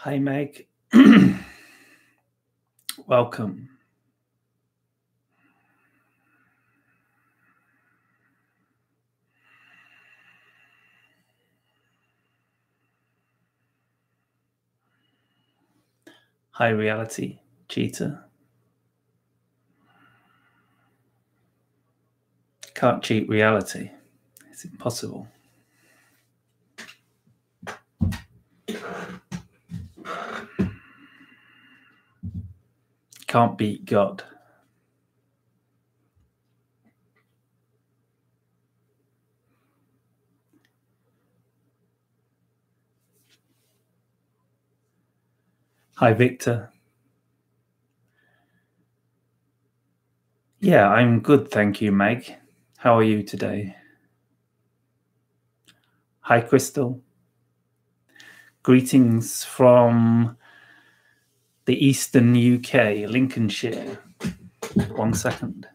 Hi, Meg. Welcome. Hi, Reality. Cheater. Can't cheat reality. It's impossible. Can't beat God. Hi, Victor. Yeah, I'm good, thank you, Meg. How are you today? Hi, Crystal. Greetings from the eastern UK, Lincolnshire. 1 second.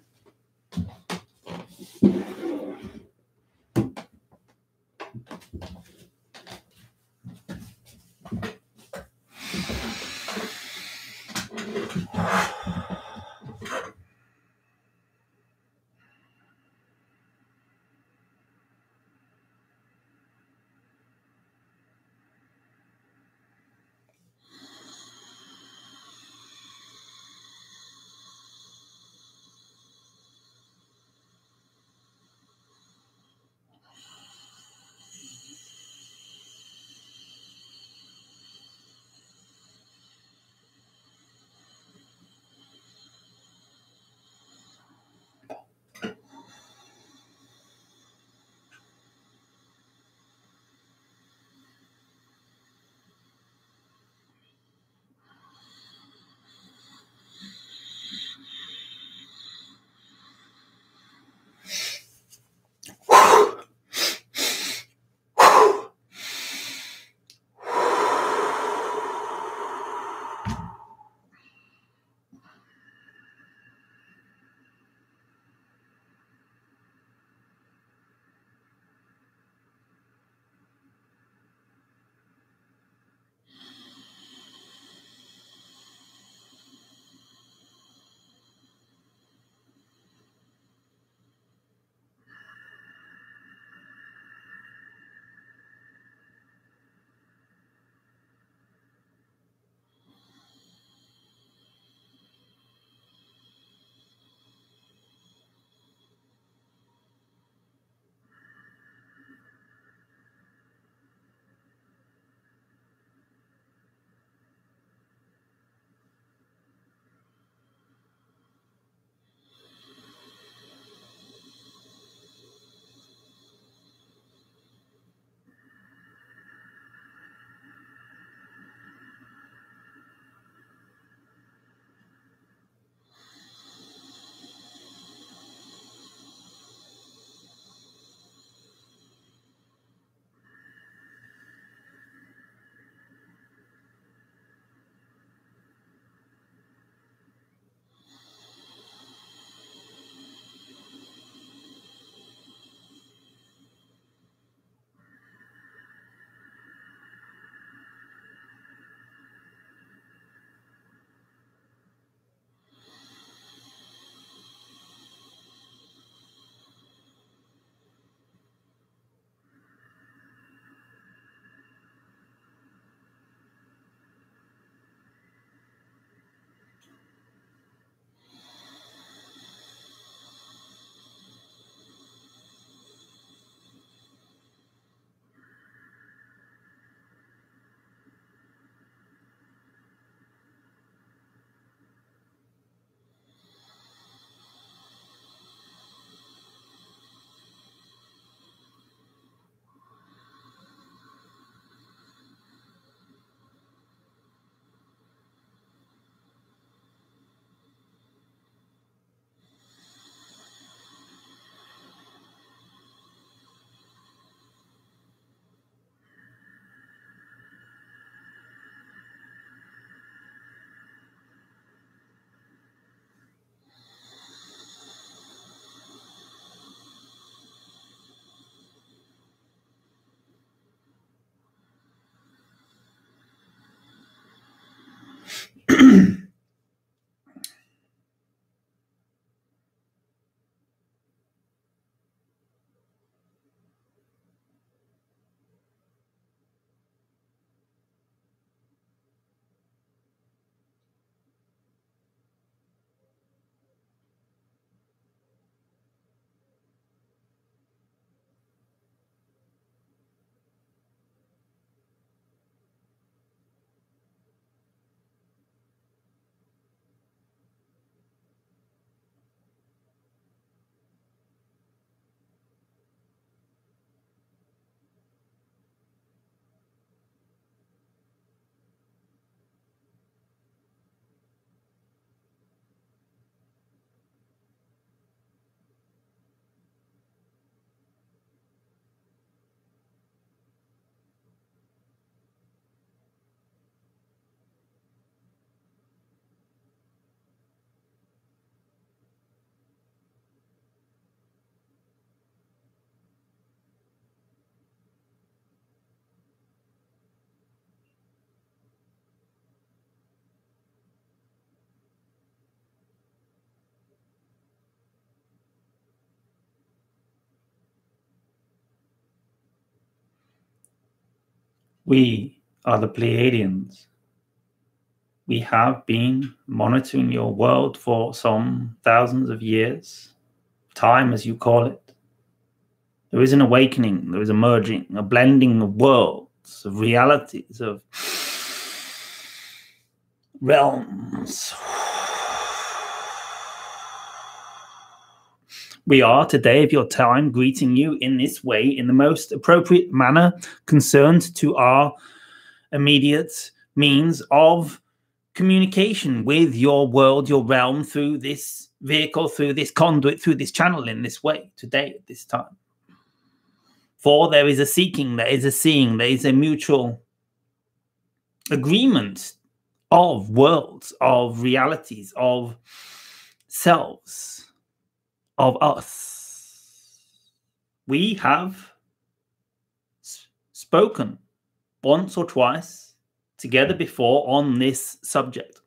We are the Pleiadians. We have been monitoring your world for some thousands of years, time as you call it. There is an awakening, there is a merging, a blending of worlds, of realities, of realms. We are today of your time greeting you in this way, in the most appropriate manner, concerned to our immediate means of communication with your world, your realm, through this vehicle, through this conduit, through this channel, in this way, today, at this time. For there is a seeking, there is a seeing, there is a mutual agreement of worlds, of realities, of selves, of us. We have spoken once or twice together before on this subject.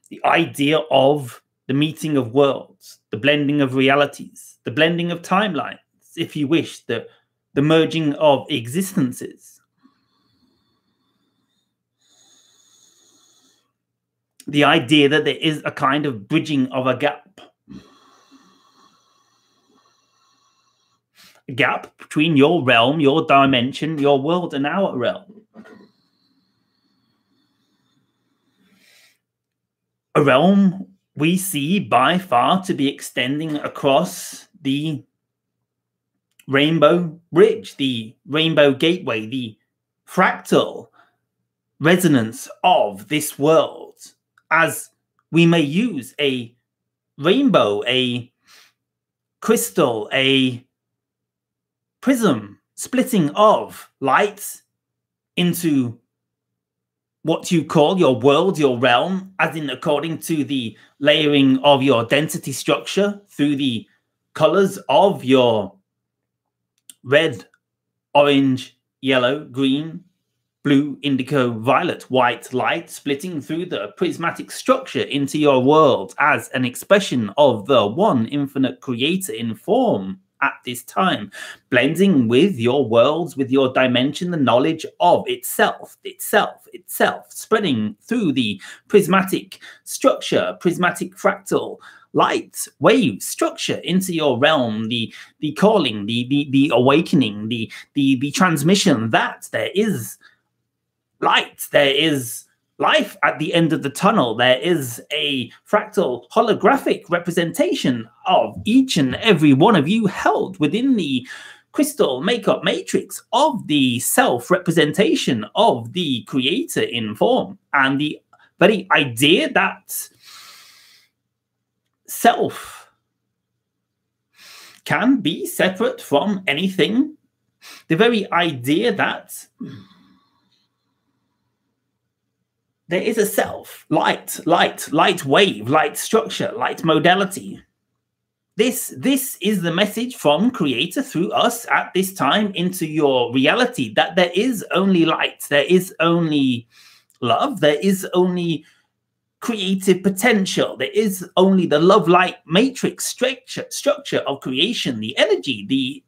The idea of the meeting of worlds, the blending of realities, the blending of timelines, if you wish, the merging of existences. The idea that there is a kind of bridging of a gap. A gap between your realm, your dimension, your world, and our realm. A realm we see by far to be extending across the rainbow bridge, the rainbow gateway, the fractal resonance of this world, as we may use a rainbow, a crystal, a prism, splitting of light into what you call your world, your realm, as in according to the layering of your density structure through the colors of your red, orange, yellow, green, blue, indigo, violet, white light, splitting through the prismatic structure into your world as an expression of the one infinite creator in form at this time, blending with your worlds, with your dimension, the knowledge of itself, spreading through the prismatic structure, prismatic fractal light wave structure into your realm, the calling, the awakening, the transmission that there is light, there is life at the end of the tunnel. There is a fractal holographic representation of each and every one of you held within the crystal makeup matrix of the self-representation of the creator in form. And the very idea that self can be separate from anything, the very idea that there is a self, light wave, light structure, light modality. This is the message from Creator through us at this time into your reality, that there is only light, there is only love, there is only creative potential, there is only the love-light matrix structure of creation, the energy, the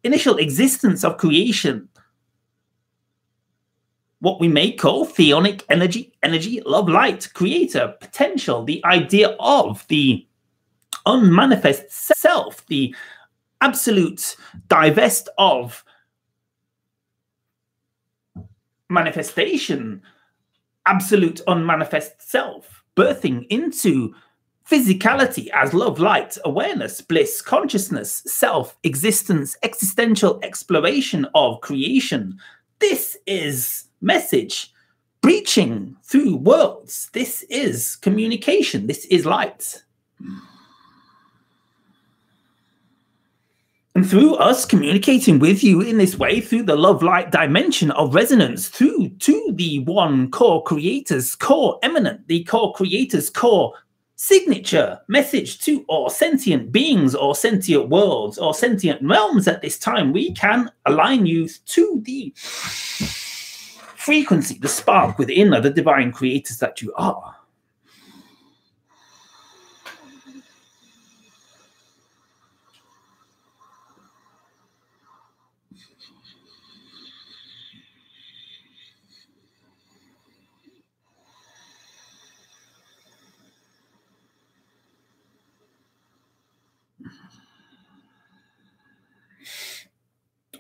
initial existence of creation. What we may call theonic energy, love, light, creator, potential, the idea of the unmanifest self, the absolute divest of manifestation, absolute unmanifest self, birthing into physicality as love, light, awareness, bliss, consciousness, self, existence, existential exploration of creation. This is message breaching through worlds. This is communication. This is light. And through us communicating with you in this way, through the love light dimension of resonance, through to the one core creator's core eminent, the core creator's core signature message to all sentient beings or sentient worlds or sentient realms at this time, we can align you to the frequency, the spark within the divine creators that you are.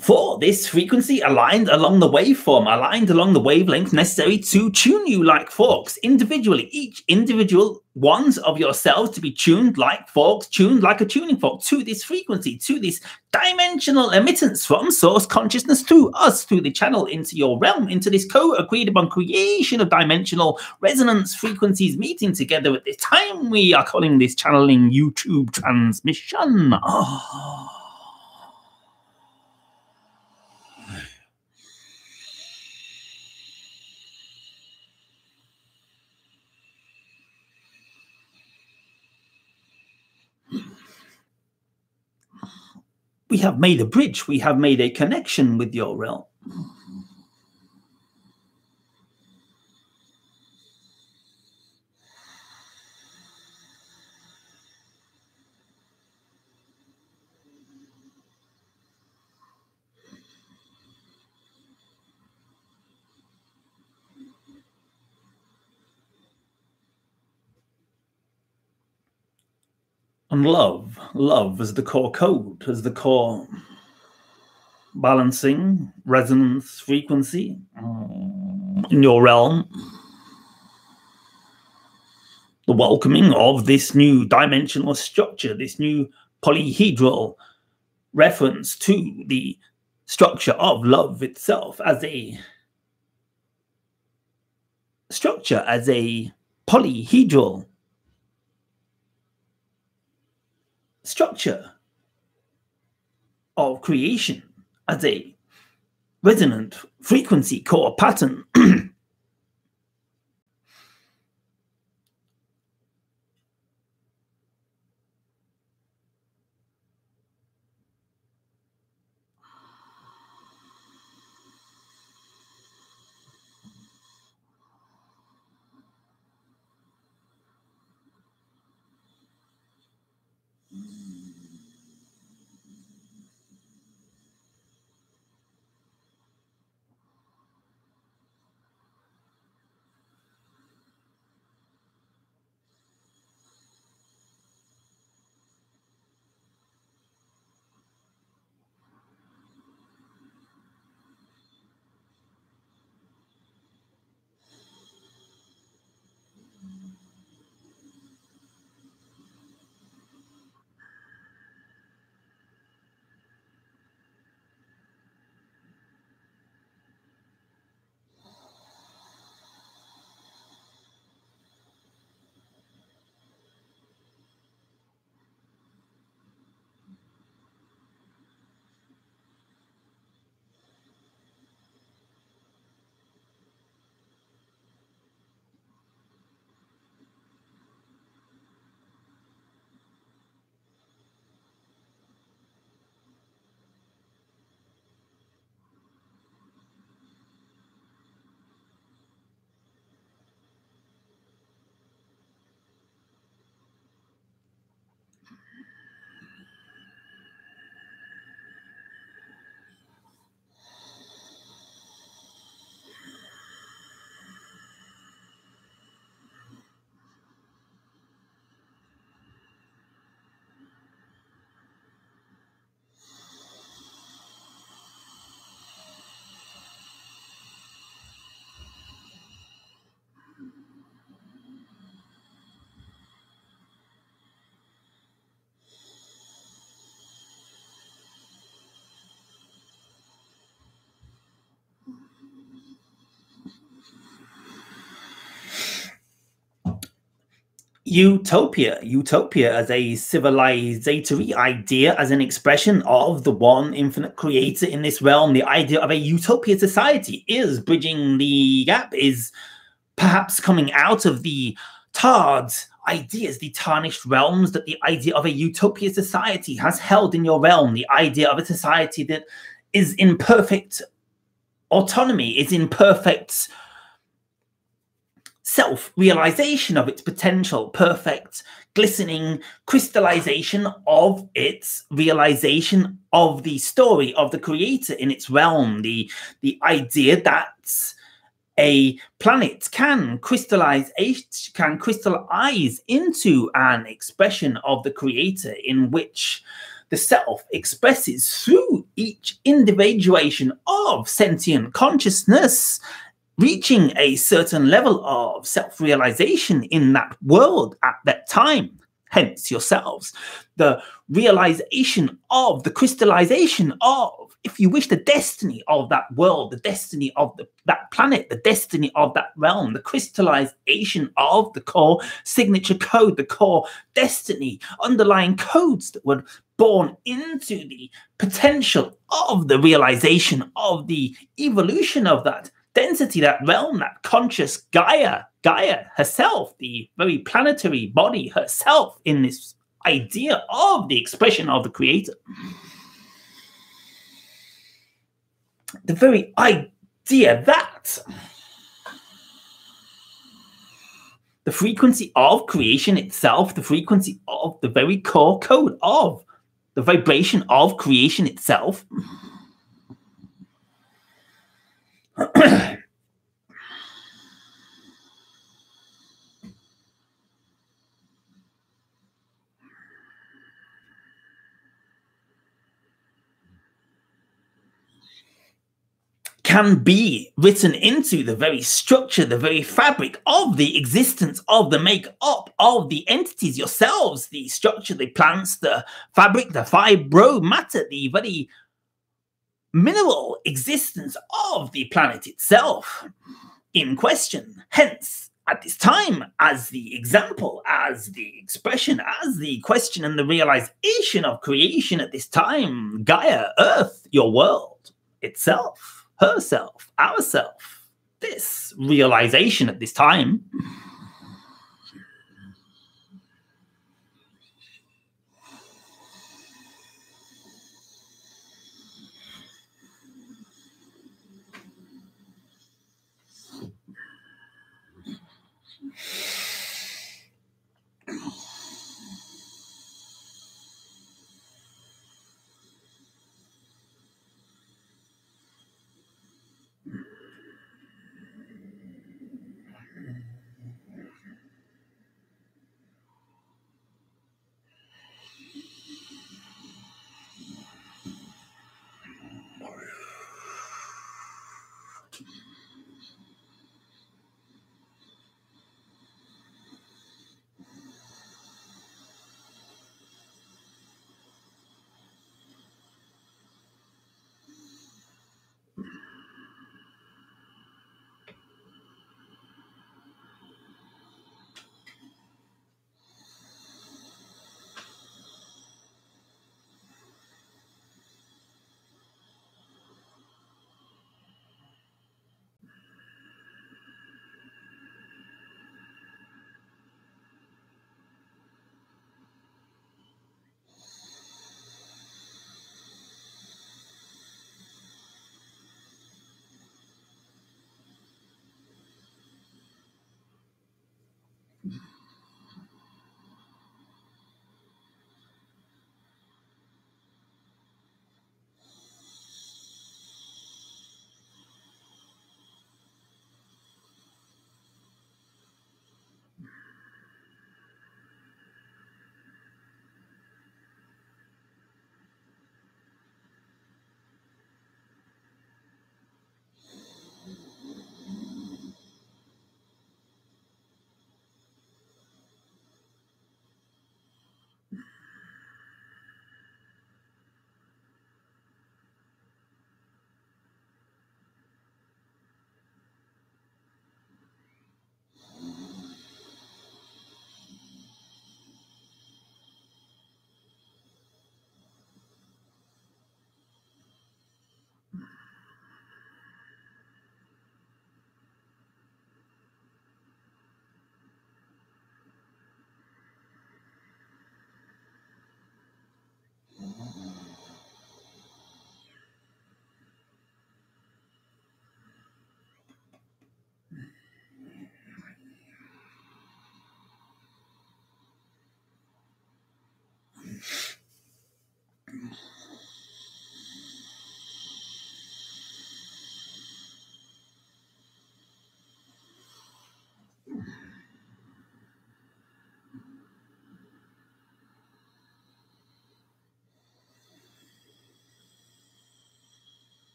For this frequency aligned along the waveform, aligned along the wavelength necessary to tune you like forks individually, each individual ones of yourselves to be tuned like forks, tuned like a tuning fork to this frequency, to this dimensional emittance from source consciousness through us, through the channel into your realm, into this co-agreed upon creation of dimensional resonance frequencies meeting together at this time. We are calling this channeling YouTube transmission. Oh. We have made a bridge. We have made a connection with your realm. And love as the core code, as the core balancing resonance frequency in your realm. The welcoming of this new dimensional structure, this new polyhedral reference to the structure of love itself as a structure, as a polyhedral structure of creation, as a resonant frequency core pattern. Utopia as a civilizatory idea, as an expression of the one infinite creator in this realm. The idea of a utopia society is bridging the gap, is perhaps coming out of the tarred ideas, the tarnished realms that the idea of a utopia society has held in your realm. The idea of a society that is in perfect autonomy, is in perfect self-realization of its potential, perfect glistening crystallization of its realization of the story of the creator in its realm. The idea that a planet can crystallize into an expression of the creator, in which the self expresses through each individuation of sentient consciousness, reaching a certain level of self-realization in that world at that time. Hence yourselves, the realization of the crystallization of, if you wish, the destiny of that world, the destiny of that planet, the destiny of that realm, the crystallization of the core signature code, the core destiny, underlying codes that were born into the potential of the realization of the evolution of that density, that realm, that conscious Gaia herself, the very planetary body herself, in this idea of the expression of the creator. The very idea that the frequency of creation itself, the frequency of the very core code of the vibration of creation itself, can be written into the very structure, the very fabric of the existence of the make-up of the entities yourselves, the structure, the plants, the fabric, the fibro matter, the very mineral existence of the planet itself in question. Hence, at this time, as the example, as the expression, as the question and the realization of creation at this time, Gaia, Earth, your world itself, herself, ourself, this realization at this time.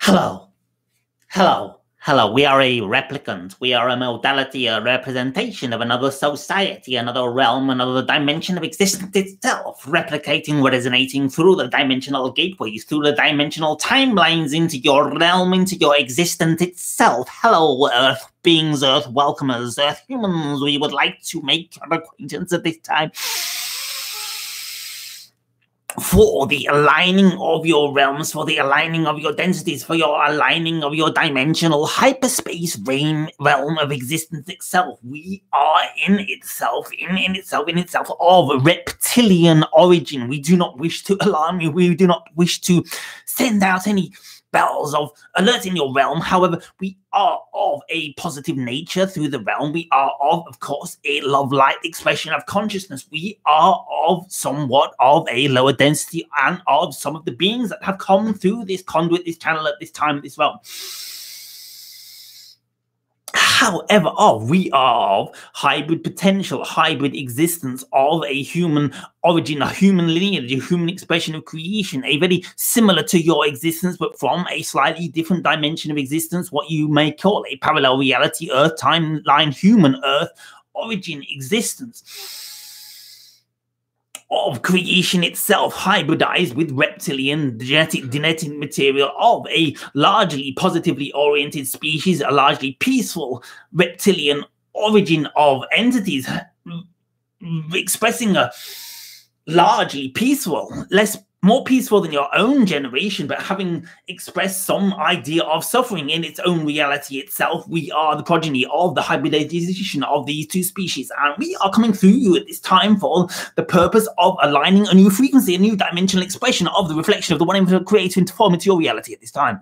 Hello. Hello. Hello. We are a replicant. We are a modality, a representation of another society, another realm, another dimension of existence itself, replicating, resonating through the dimensional gateways, through the dimensional timelines into your realm, into your existence itself. Hello, Earth beings, Earth welcomers, Earth humans. We would like to make your acquaintance at this time. For the aligning of your realms, for the aligning of your densities, for your aligning of your dimensional hyperspace realm of existence itself. We are in itself of reptilian origin. We do not wish to alarm you. We do not wish to send out any bells of alert in your realm. However, we are of a positive nature through the realm. We are of course, a love light expression of consciousness. We are of somewhat of a lower density and of some of the beings that have come through this conduit, this channel at this time, this realm. However, we are of hybrid potential, hybrid existence of a human origin, a human lineage, a human expression of creation, a very similar to your existence, but from a slightly different dimension of existence, what you may call a parallel reality, Earth, timeline, human Earth, origin, existence of creation itself, hybridized with reptilian genetic material of a largely positively oriented species, a largely peaceful reptilian origin of entities, expressing a largely peaceful, more peaceful than your own generation, but having expressed some idea of suffering in its own reality itself. We are the progeny of the hybridization of these two species, and we are coming through you at this time for the purpose of aligning a new frequency, a new dimensional expression of the reflection of the one creator into form into your reality at this time.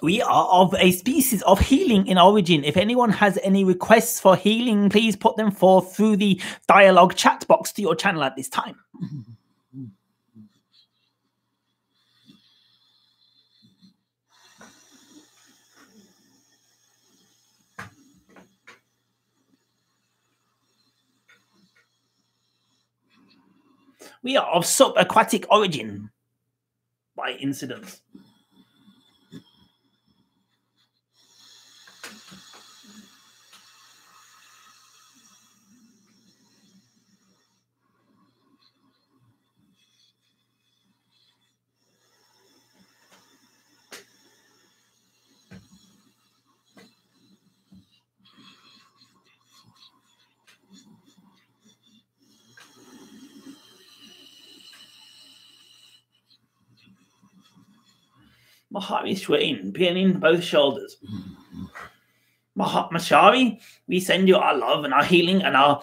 We are of a species of healing in origin. If anyone has any requests for healing, please put them forth through the dialogue chat box to your channel at this time. We are of subaquatic origin by incidence. Mahari Swain, pinning both shoulders. Mashari, we send you our love and our healing and our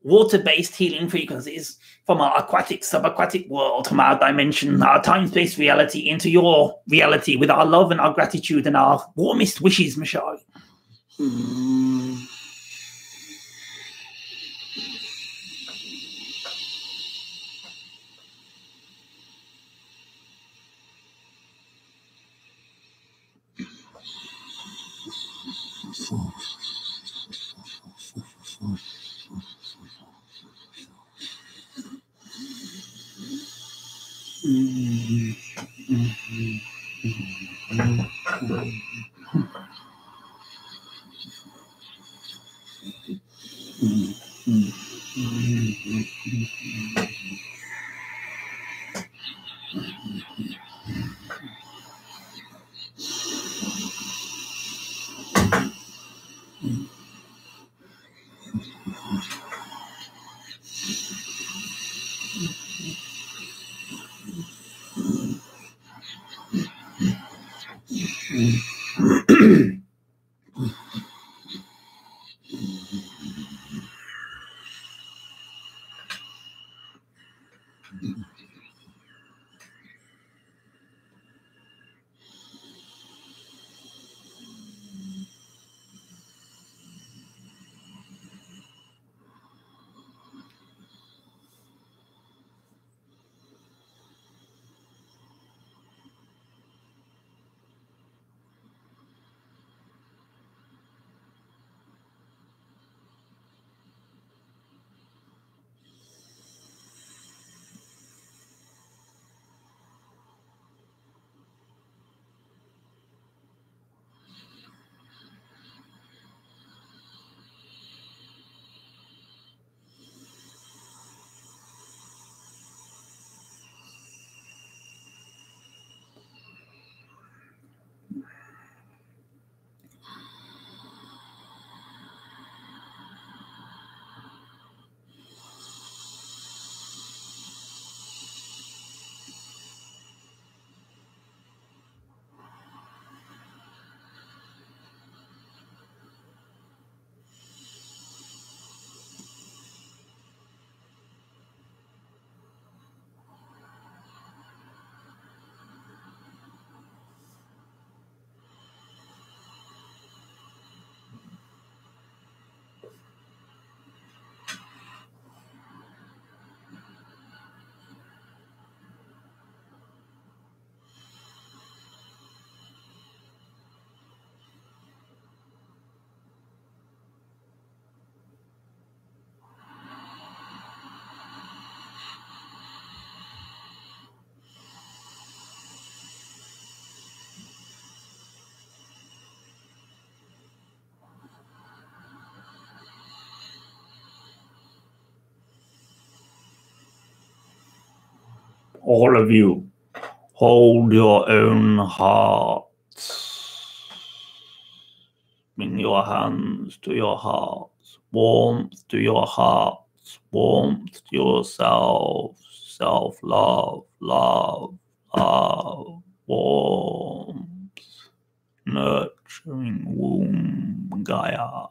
water-based healing frequencies from our aquatic, subaquatic world, from our dimension, our time-space reality into your reality with our love and our gratitude and our warmest wishes, Mashari. All of you, hold your own hearts. Bring your hands to your hearts, warmth to your hearts, warmth to yourselves, self-love, love, warmth, nurturing womb, Gaia.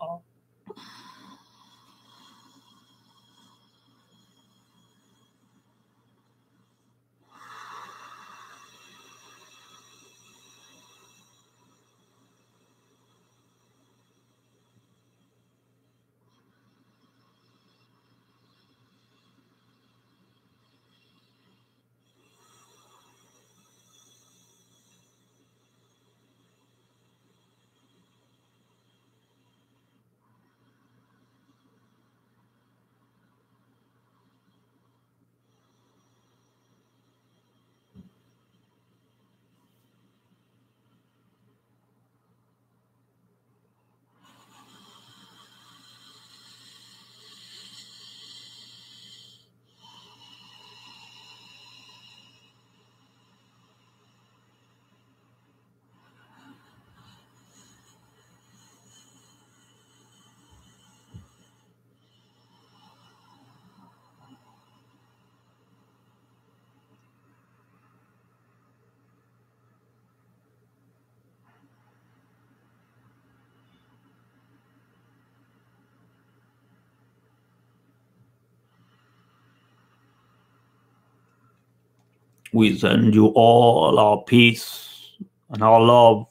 We send you all our peace and our love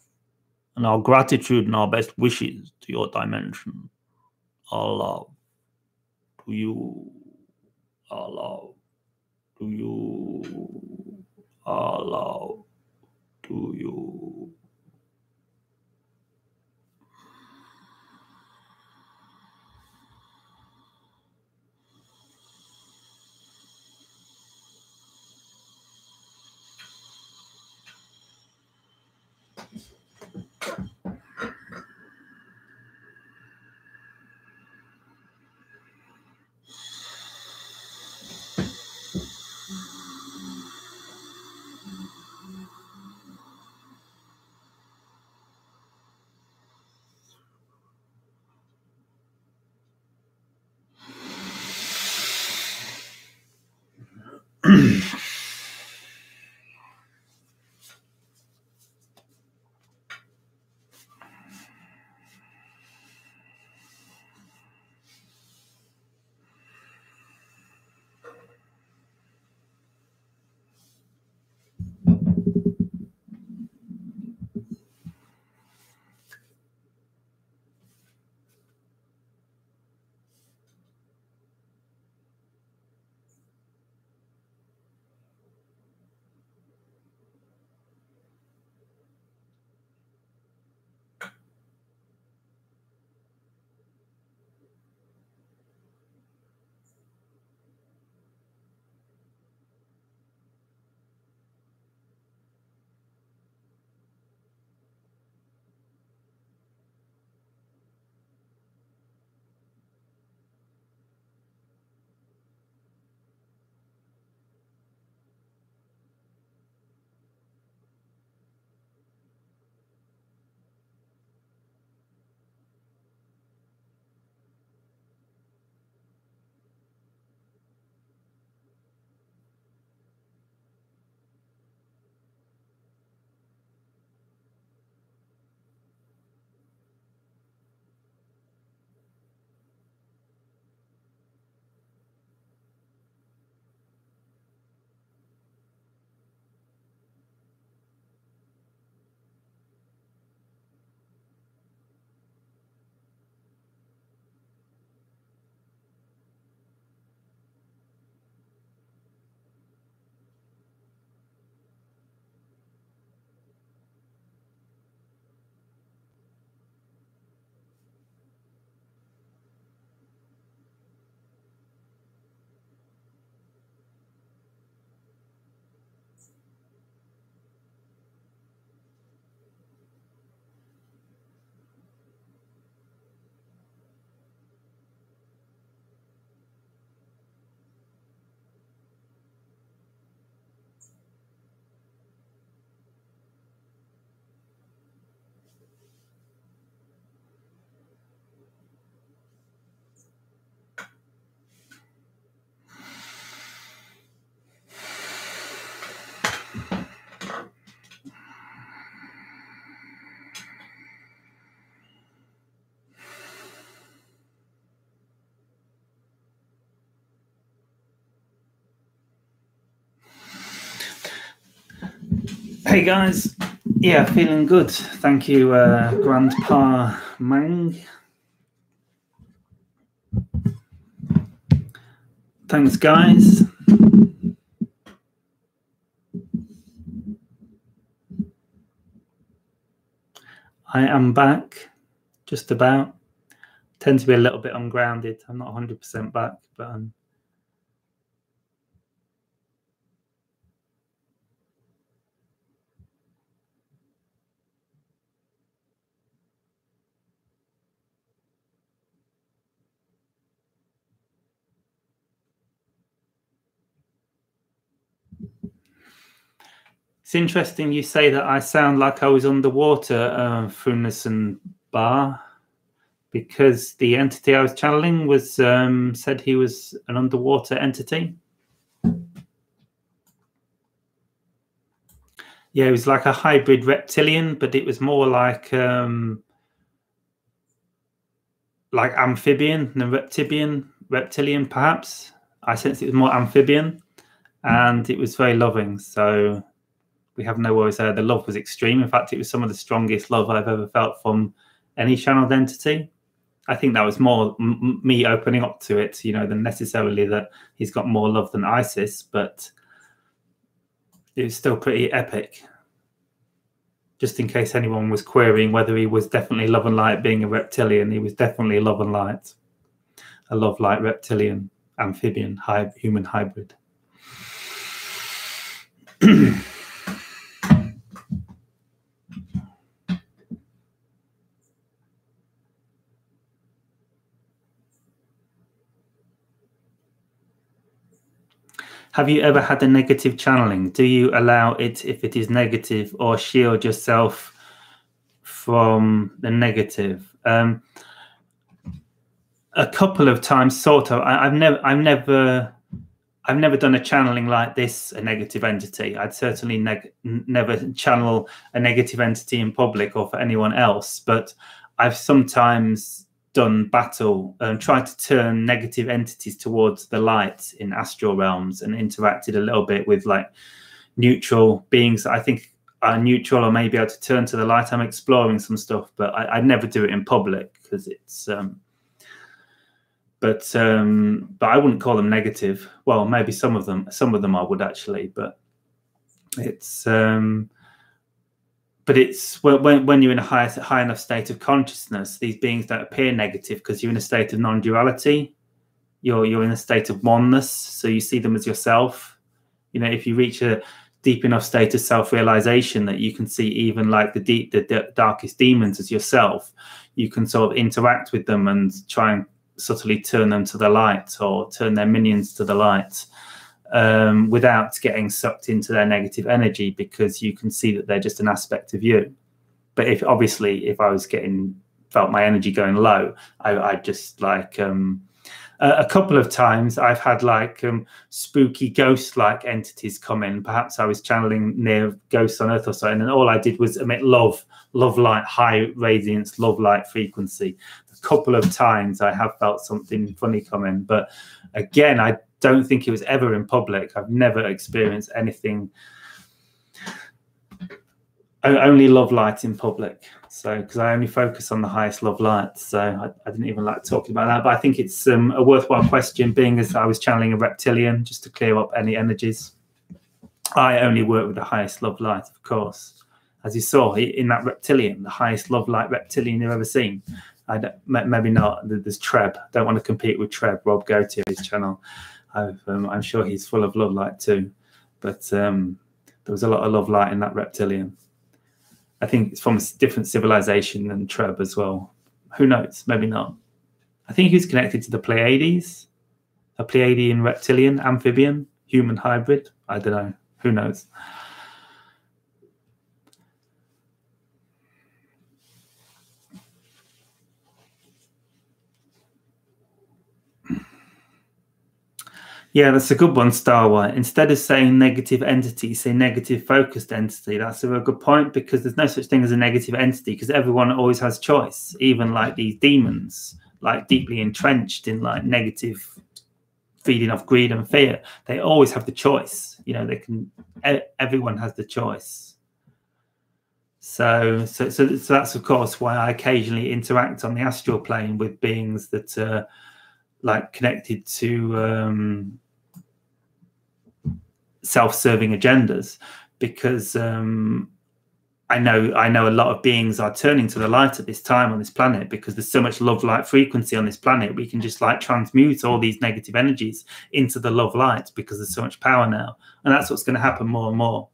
and our gratitude and our best wishes to your dimension. Our love to you. Our love to you. Our love to you. Hey guys, yeah, feeling good. Thank you, Grandpa Mang. Thanks, guys. I am back, just about. Tend to be a little bit ungrounded. I'm not 100% back, but it's interesting you say that I sound like I was underwater, Funes and Bar, because the entity I was channeling was said he was an underwater entity. Yeah, it was like a hybrid reptilian, but it was more like amphibian than reptilian, perhaps. I sense it was more amphibian. and it was very loving. So we have no worries there. The love was extreme. In fact, it was some of the strongest love I've ever felt from any channeled entity. I think that was more me opening up to it, you know, than necessarily that he's got more love than Isis, but it was still pretty epic. Just in case anyone was querying whether he was definitely love and light being a reptilian, he was definitely love and light, a love light reptilian, amphibian, human hybrid. Have you ever had a negative channeling? Do you allow it if it is negative, or shield yourself from the negative? A couple of times, sort of. I've never done a channeling like this, a negative entity. I'd certainly never channel a negative entity in public or for anyone else, but I've sometimes done battle and tried to turn negative entities towards the light in astral realms, and interacted a little bit with like neutral beings that I think are neutral or maybe able to turn to the light. I'm exploring some stuff, but I'd never do it in public because it's but I wouldn't call them negative. Well, maybe some of them I would actually, but it's when you're in a high enough state of consciousness, these beings don't appear negative because you're in a state of non-duality. You're in a state of oneness, so you see them as yourself. You know, if you reach a deep enough state of self-realization that you can see even like the darkest demons as yourself, you can sort of interact with them and try and subtly turn them to the light, or turn their minions to the light, without getting sucked into their negative energy, because you can see that they're just an aspect of you. But if I was felt my energy going low, I'd just like a couple of times I've had like spooky ghost-like entities come in. Perhaps I was channeling near ghosts on Earth or something, and all I did was emit love light, high radiance, love light frequency. A couple of times I have felt something funny come in, but again, I don't think it was ever in public. I've never experienced anything, only love light in public. So, because I only focus on the highest love light, so I didn't even like talking about that. But I think it's a worthwhile question, being as I was channeling a reptilian, just to clear up any energies. I only work with the highest love light, of course. As you saw in that reptilian, the highest love light reptilian you've ever seen. Maybe not. There's Treb. Don't want to compete with Treb. Rob, go to his channel. I'm sure he's full of love light too. But there was a lot of love light in that reptilian. I think it's from a different civilization than Treb as well. Who knows? Maybe not. I think he's connected to the Pleiades, a Pleiadian reptilian, amphibian, human hybrid. I don't know. Who knows? Yeah, that's a good one, Star White. Instead of saying negative entity, say negative focused entity. That's a real good point, because there's no such thing as a negative entity, because everyone always has choice. Even like these demons, like deeply entrenched in like negative, feeding off greed and fear, they always have the choice. You know, they can. Everyone has the choice. So that's of course why I occasionally interact on the astral plane with beings that are like connected to self-serving agendas, because I know a lot of beings are turning to the light at this time on this planet, because there's so much love light frequency on this planet. We can just like transmute all these negative energies into the love light, because there's so much power now, and that's what's going to happen more and more.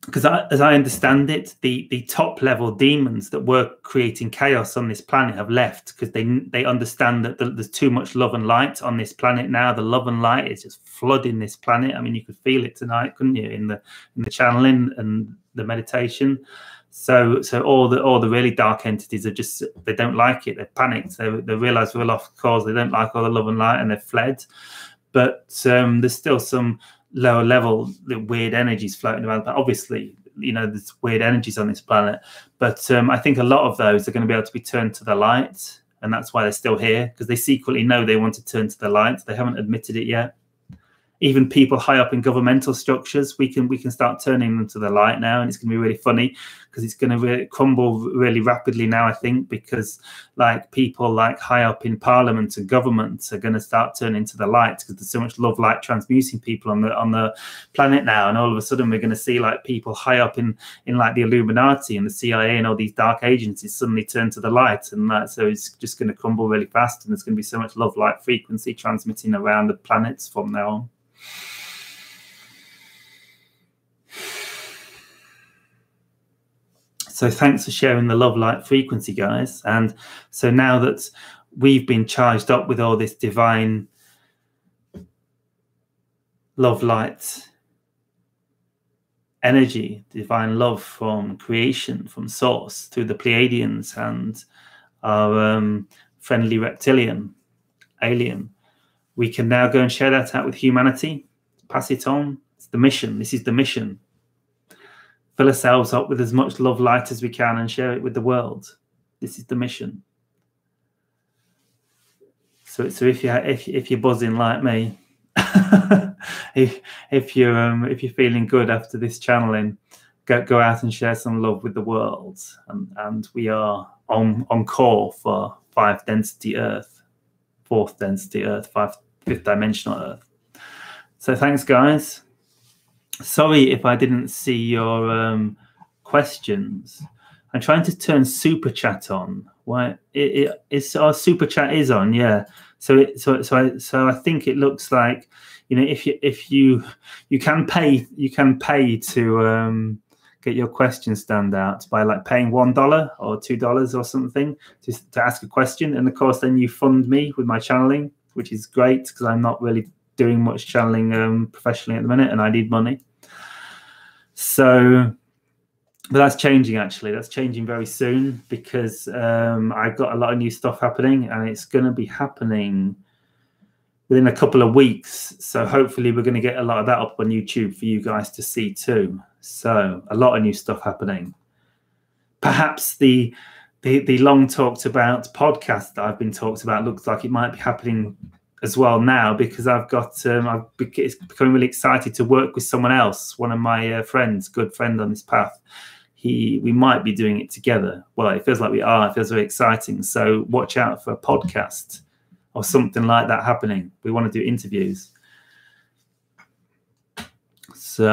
Because as I understand it, the top level demons that were creating chaos on this planet have left, because they understand that there's too much love and light on this planet now. The love and light is just flooding this planet. I mean, you could feel it tonight, couldn't you, in the channeling and the meditation? So all the really dark entities are just, they don't like it. They're panicked. They realize we're lost cause. They don't like all the love and light, and they've fled. But there's still some lower level weird energies floating around. But obviously, you know, there's weird energies on this planet. But I think a lot of those are going to be able to be turned to the light, and that's why they're still here, because they secretly know they want to turn to the light. They haven't admitted it yet. Even people high up in governmental structures, we can start turning them to the light now, and it's going to be really funny because it's going to really crumble really rapidly now, I think, because like people like high up in parliament and government are going to start turning to the light because there's so much love light transmuting people on the planet now, and all of a sudden we're going to see like people high up in like the Illuminati and the CIA and all these dark agencies suddenly turn to the light, and so it's just going to crumble really fast, and there's going to be so much love light frequency transmitting around the planets from now on. So thanks for sharing the love light frequency, guys. And so now that we've been charged up with all this divine love light energy, divine love from creation, from source, through the Pleiadians and our friendly reptilian, alien, we can now go and share that out with humanity, pass it on. It's the mission. This is the mission. Fill ourselves up with as much love light as we can and share it with the world. This is the mission. So if you're buzzing like me, if you're feeling good after this channeling, go out and share some love with the world. And we are on call for 5th density Earth, 4th density Earth, 5th dimensional Earth. So thanks, guys. Sorry if I didn't see your questions. I'm trying to turn super chat on. Why? Our super chat is on, yeah. So I think it looks like, you know, if you can pay to get your question stand out by like paying $1 or $2 or something to ask a question, and of course then you fund me with my channeling, which is great because I'm not really doing much channeling professionally at the minute, and I need money. So, but that's changing actually. That's changing very soon because I've got a lot of new stuff happening, and it's going to be happening within a couple of weeks. So hopefully we're going to get a lot of that up on YouTube for you guys to see too. So a lot of new stuff happening. Perhaps the long talked about podcast that I've been talked about looks like it might be happening as well now, because I've got it's becoming really excited to work with someone else, one of my friends, good friend on this path. We might be doing it together. Well, it feels like we are. It feels very exciting. So watch out for a podcast or something like that happening. We want to do interviews. So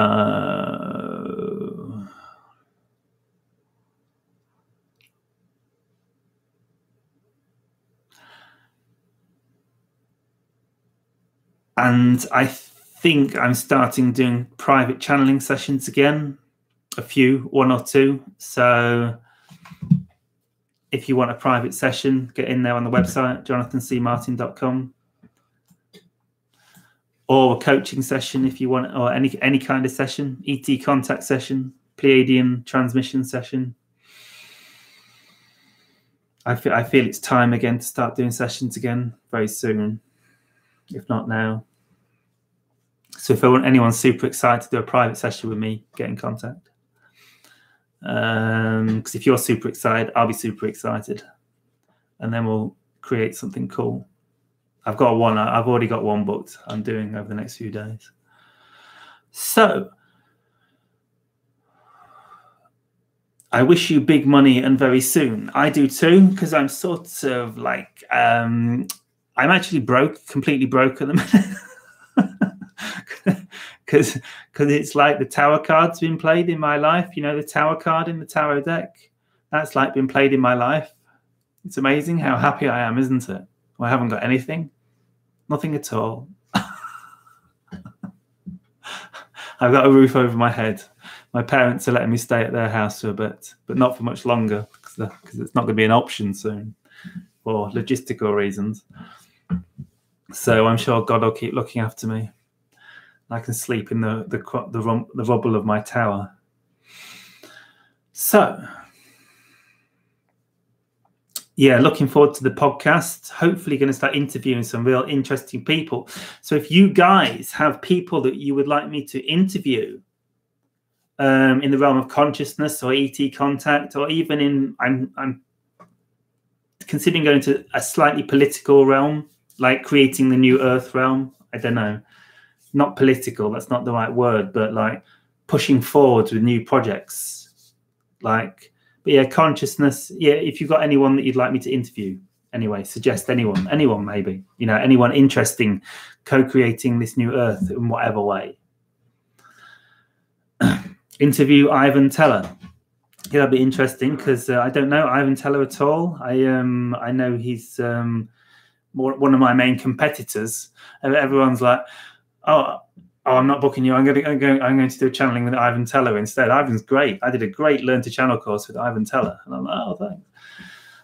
and I think I'm starting doing private channeling sessions again, one or two. So if you want a private session, get in there on the website, jonathancmartin.com, or a coaching session if you want, or any kind of session, ET contact session, Pleiadian transmission session. I feel it's time again to start doing sessions again very soon, if not now. So if anyone super excited to do a private session with me, get in contact. Because if you're super excited, I'll be super excited, and then we'll create something cool. I've already got one booked I'm doing over the next few days. So I wish you big money and very soon. I do too, because I'm sort of like I'm actually completely broke at the minute. Because it's like the tower card's been played in my life. You know, the tower card in the tarot deck, that's like been played in my life. It's amazing how happy I am, isn't it? I haven't got anything, nothing at all. I've got a roof over my head. My parents are letting me stay at their house for a bit, but not for much longer because it's not going to be an option soon for logistical reasons. So I'm sure God will keep looking after me. I can sleep in the rubble of my tower. So, yeah, looking forward to the podcast. Hopefully going to start interviewing some real interesting people. So if you guys have people that you would like me to interview in the realm of consciousness or ET contact, or even in, I'm considering going to a slightly political realm, like creating the new Earth realm. I don't know, not political, that's not the right word, but like pushing forward with new projects. Like, but yeah, consciousness. Yeah, if you've got anyone that you'd like me to interview, anyway, suggest anyone maybe, you know, anyone interesting, co-creating this new Earth in whatever way. Interview Ivan Teller. Yeah, that'd be interesting because I don't know Ivan Teller at all. I know he's one of my main competitors. Everyone's like, oh, I'm not booking you. I'm going to do a channeling with Ivan Teller instead. Ivan's great. I did a great Learn to Channel course with Ivan Teller, and I'm like, oh, thanks.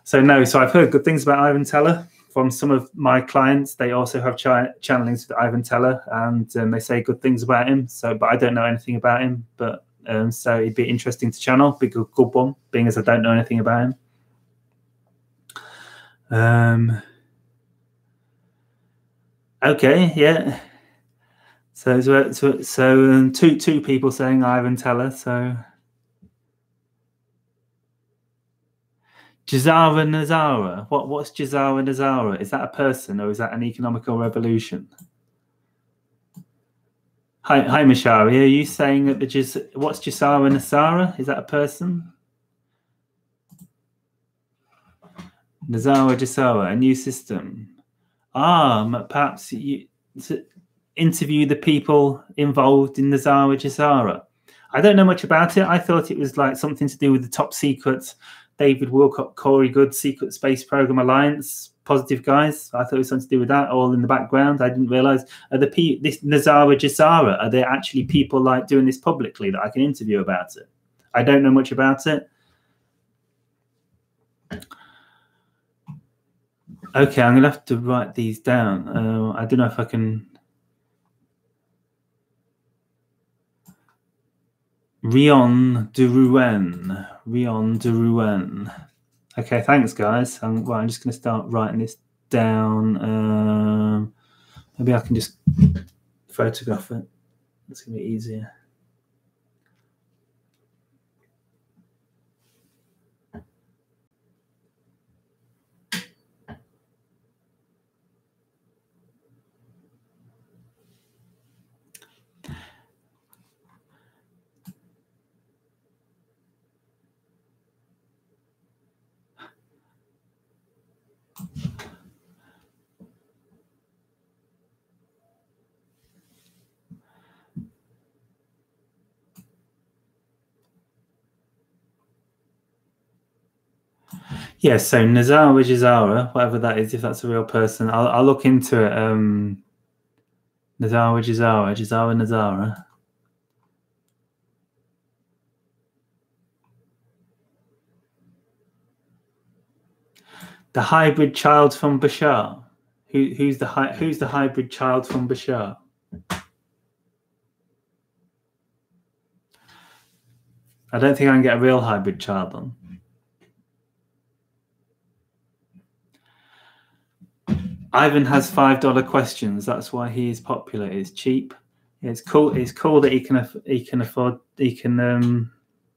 So I've heard good things about Ivan Teller from some of my clients. They also have channelings with Ivan Teller, and they say good things about him. But I don't know anything about him. But so it'd be interesting to channel. Be a good one, being as I don't know anything about him. Okay, yeah. So two people saying Ivan Teller. So Jazara Nazara. What's Jazara Nazara? Is that a person or is that an economical revolution? Hi Mashari. Are you saying that what's Jazara Nazara? Is that a person? Nazara Jazara, a new system. Perhaps you interview the people involved in Nazara Jazara. I don't know much about it. I thought it was like something to do with the top secret David Wilcock, Corey Good, Secret Space Program Alliance, positive guys. I thought it was something to do with that, all in the background. I didn't realize this Nazara Jazara, are there actually people like doing this publicly that I can interview about it? I don't know much about it. Okay, I'm gonna have to write these down. I don't know if I can. Rion de Rouen. Okay, thanks, guys. I'm just going to start writing this down. Maybe I can just photograph it. It's going to be easier. Yeah, so Nazara Jazara, whatever that is, if that's a real person, I'll look into it. Nazara Nazara. The hybrid child from Bashar. Who's the hybrid child from Bashar? I don't think I can get a real hybrid child on. Ivan has $5 questions. That's why he is popular. It's cheap. It's cool. It's cool that he can afford. He can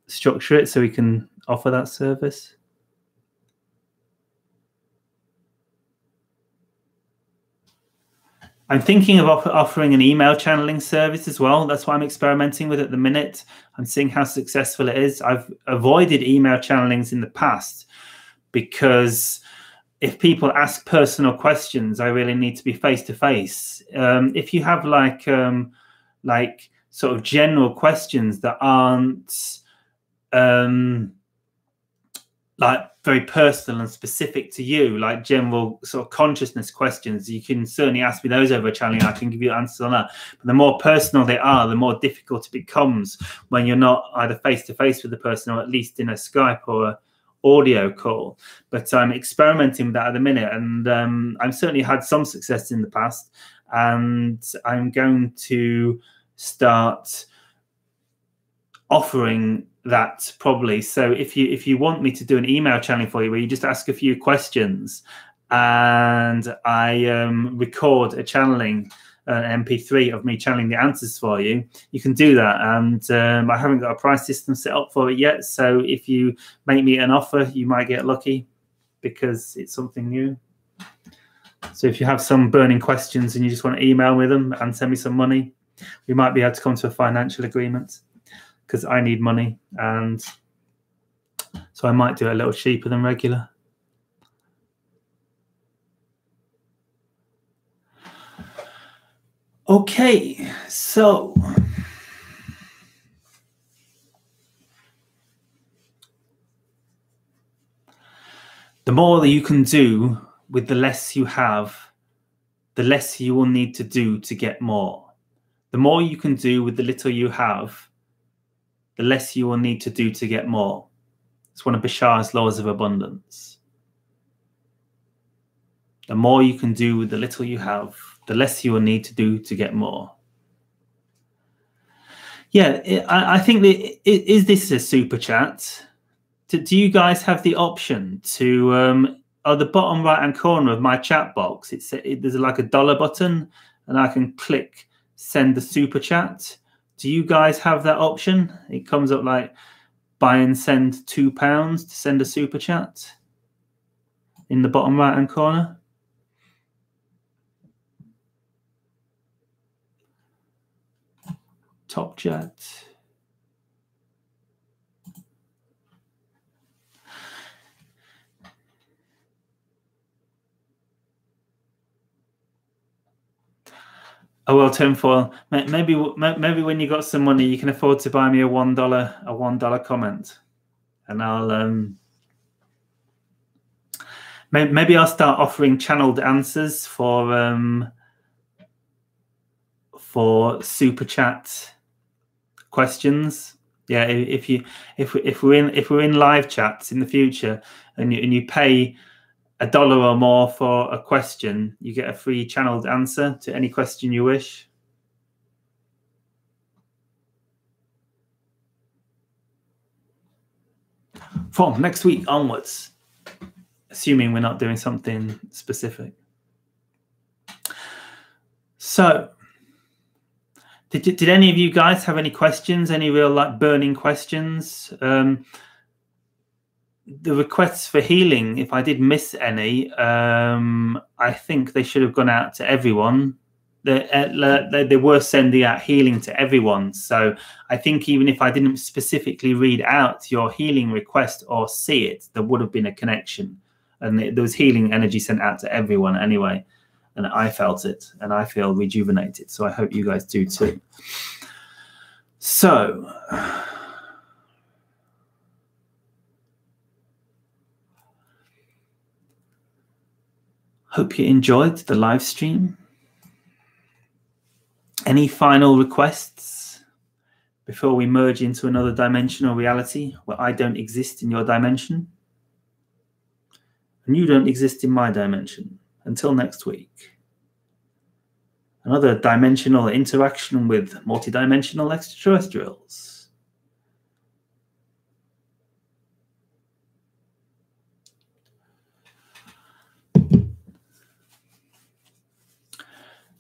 structure it so he can offer that service. I'm thinking of offering an email channeling service as well. That's what I'm experimenting with at the minute. I'm seeing how successful it is. I've avoided email channelings in the past because if people ask personal questions, I really need to be face-to-face. If you have like sort of general questions that aren't like very personal and specific to you, like general sort of consciousness questions, you can certainly ask me those over a channeling. I can give you answers on that. But the more personal they are, the more difficult it becomes when you're not either face-to-face with the person or at least in a Skype or a audio call. But I'm experimenting with that at the minute, and I've certainly had some success in the past, and I'm going to start offering that probably. So if you want me to do an email channeling for you where you just ask a few questions and I record a channeling, an MP3 of me channeling the answers for you, you can do that. And I haven't got a price system set up for it yet, so if you make me an offer, you might get lucky, because it's something new. So if you have some burning questions and you just want to email me them and send me some money, we might be able to come to a financial agreement, because I need money, and so I might do it a little cheaper than regular. Okay, so the more that you can do with the less you have, the less you will need to do to get more. The more you can do with the little you have, the less you will need to do to get more. It's one of Bashar's laws of abundance. The more you can do with the little you have, the less you will need to do to get more. Yeah, I think that is this a super chat? Do you guys have the option to at the bottom right hand corner of my chat box? There's like a dollar button, and I can click send the super chat. Do you guys have that option? It comes up like buy and send £2 to send a super chat in the bottom right hand corner. Top chat. Oh well, tinfoil. Maybe when you got some money, you can afford to buy me a $1 comment, and I'll maybe I'll start offering channeled answers for super chat questions. Yeah, if we're in live chats in the future, and you pay $1 or more for a question, you get a free channeled answer to any question you wish. From next week onwards, assuming we're not doing something specific. So, did any of you guys have any questions? Any real like burning questions? The requests for healing, if I did miss any, I think they should have gone out to everyone. They were sending out healing to everyone. So I think even if I didn't specifically read out your healing request or see it, there would have been a connection. And there was healing energy sent out to everyone anyway. And I felt it, and I feel rejuvenated. So I hope you guys do too. So hope you enjoyed the live stream. Any final requests before we merge into another dimensional reality where I don't exist in your dimension and you don't exist in my dimension? Until next week. Another dimensional interaction with multidimensional extraterrestrials.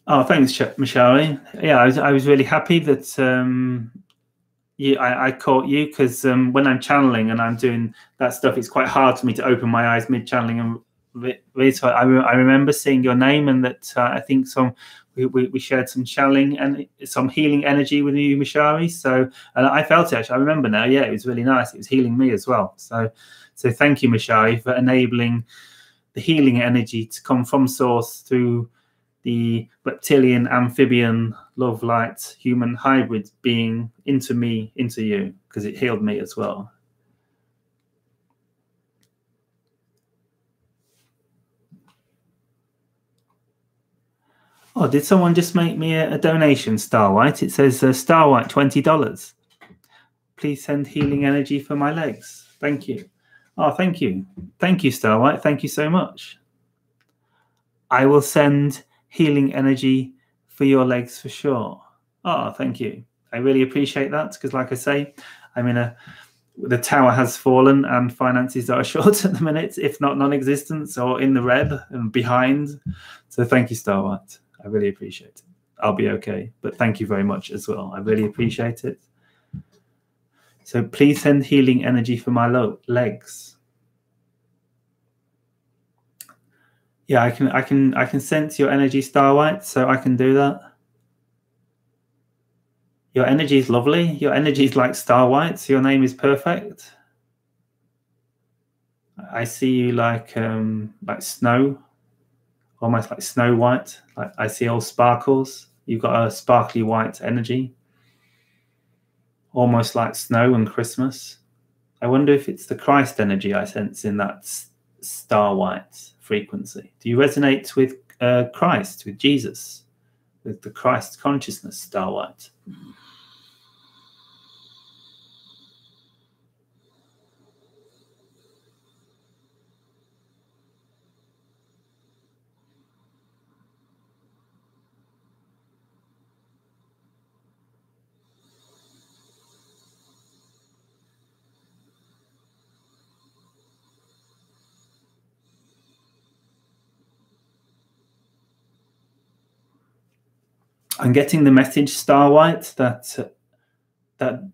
Oh, thanks, Mishari. Yeah, I was really happy that I caught you, because when I'm channeling and I'm doing that stuff, it's quite hard for me to open my eyes mid-channeling and read. So I remember seeing your name, and that I think we shared some channeling and some healing energy with you, Mishari. So and I felt it, actually. I remember now. Yeah, it was really nice. It was healing me as well. So thank you, Mishari, for enabling the healing energy to come from source through the reptilian, amphibian, love, light, human hybrid being into me, into you, because it healed me as well. Oh, did someone just make me a donation, Starwhite? It says Starwhite, $20. Please send healing energy for my legs. Thank you. Oh, thank you. Thank you, Starwhite. Thank you so much. I will send healing energy for your legs for sure. Oh, thank you. I really appreciate that, because like I say, I'm in the tower has fallen and finances are short at the minute, if not non-existent, or in the red and behind. So thank you, Starwhite. I really appreciate it. I'll be okay, but thank you very much as well. I really appreciate it. So please send healing energy for my legs. Yeah, I can sense your energy, Starlight, so I can do that. Your energy is lovely. Your energy is like Starlight, so your name is perfect. I see you like snow, almost like Snow White. Like I see all sparkles. You've got a sparkly white energy, almost like snow and Christmas. I wonder if it's the Christ energy I sense in that star white frequency. Do you resonate with Christ, with Jesus, with the Christ consciousness, star white? I'm getting the message, star white, that the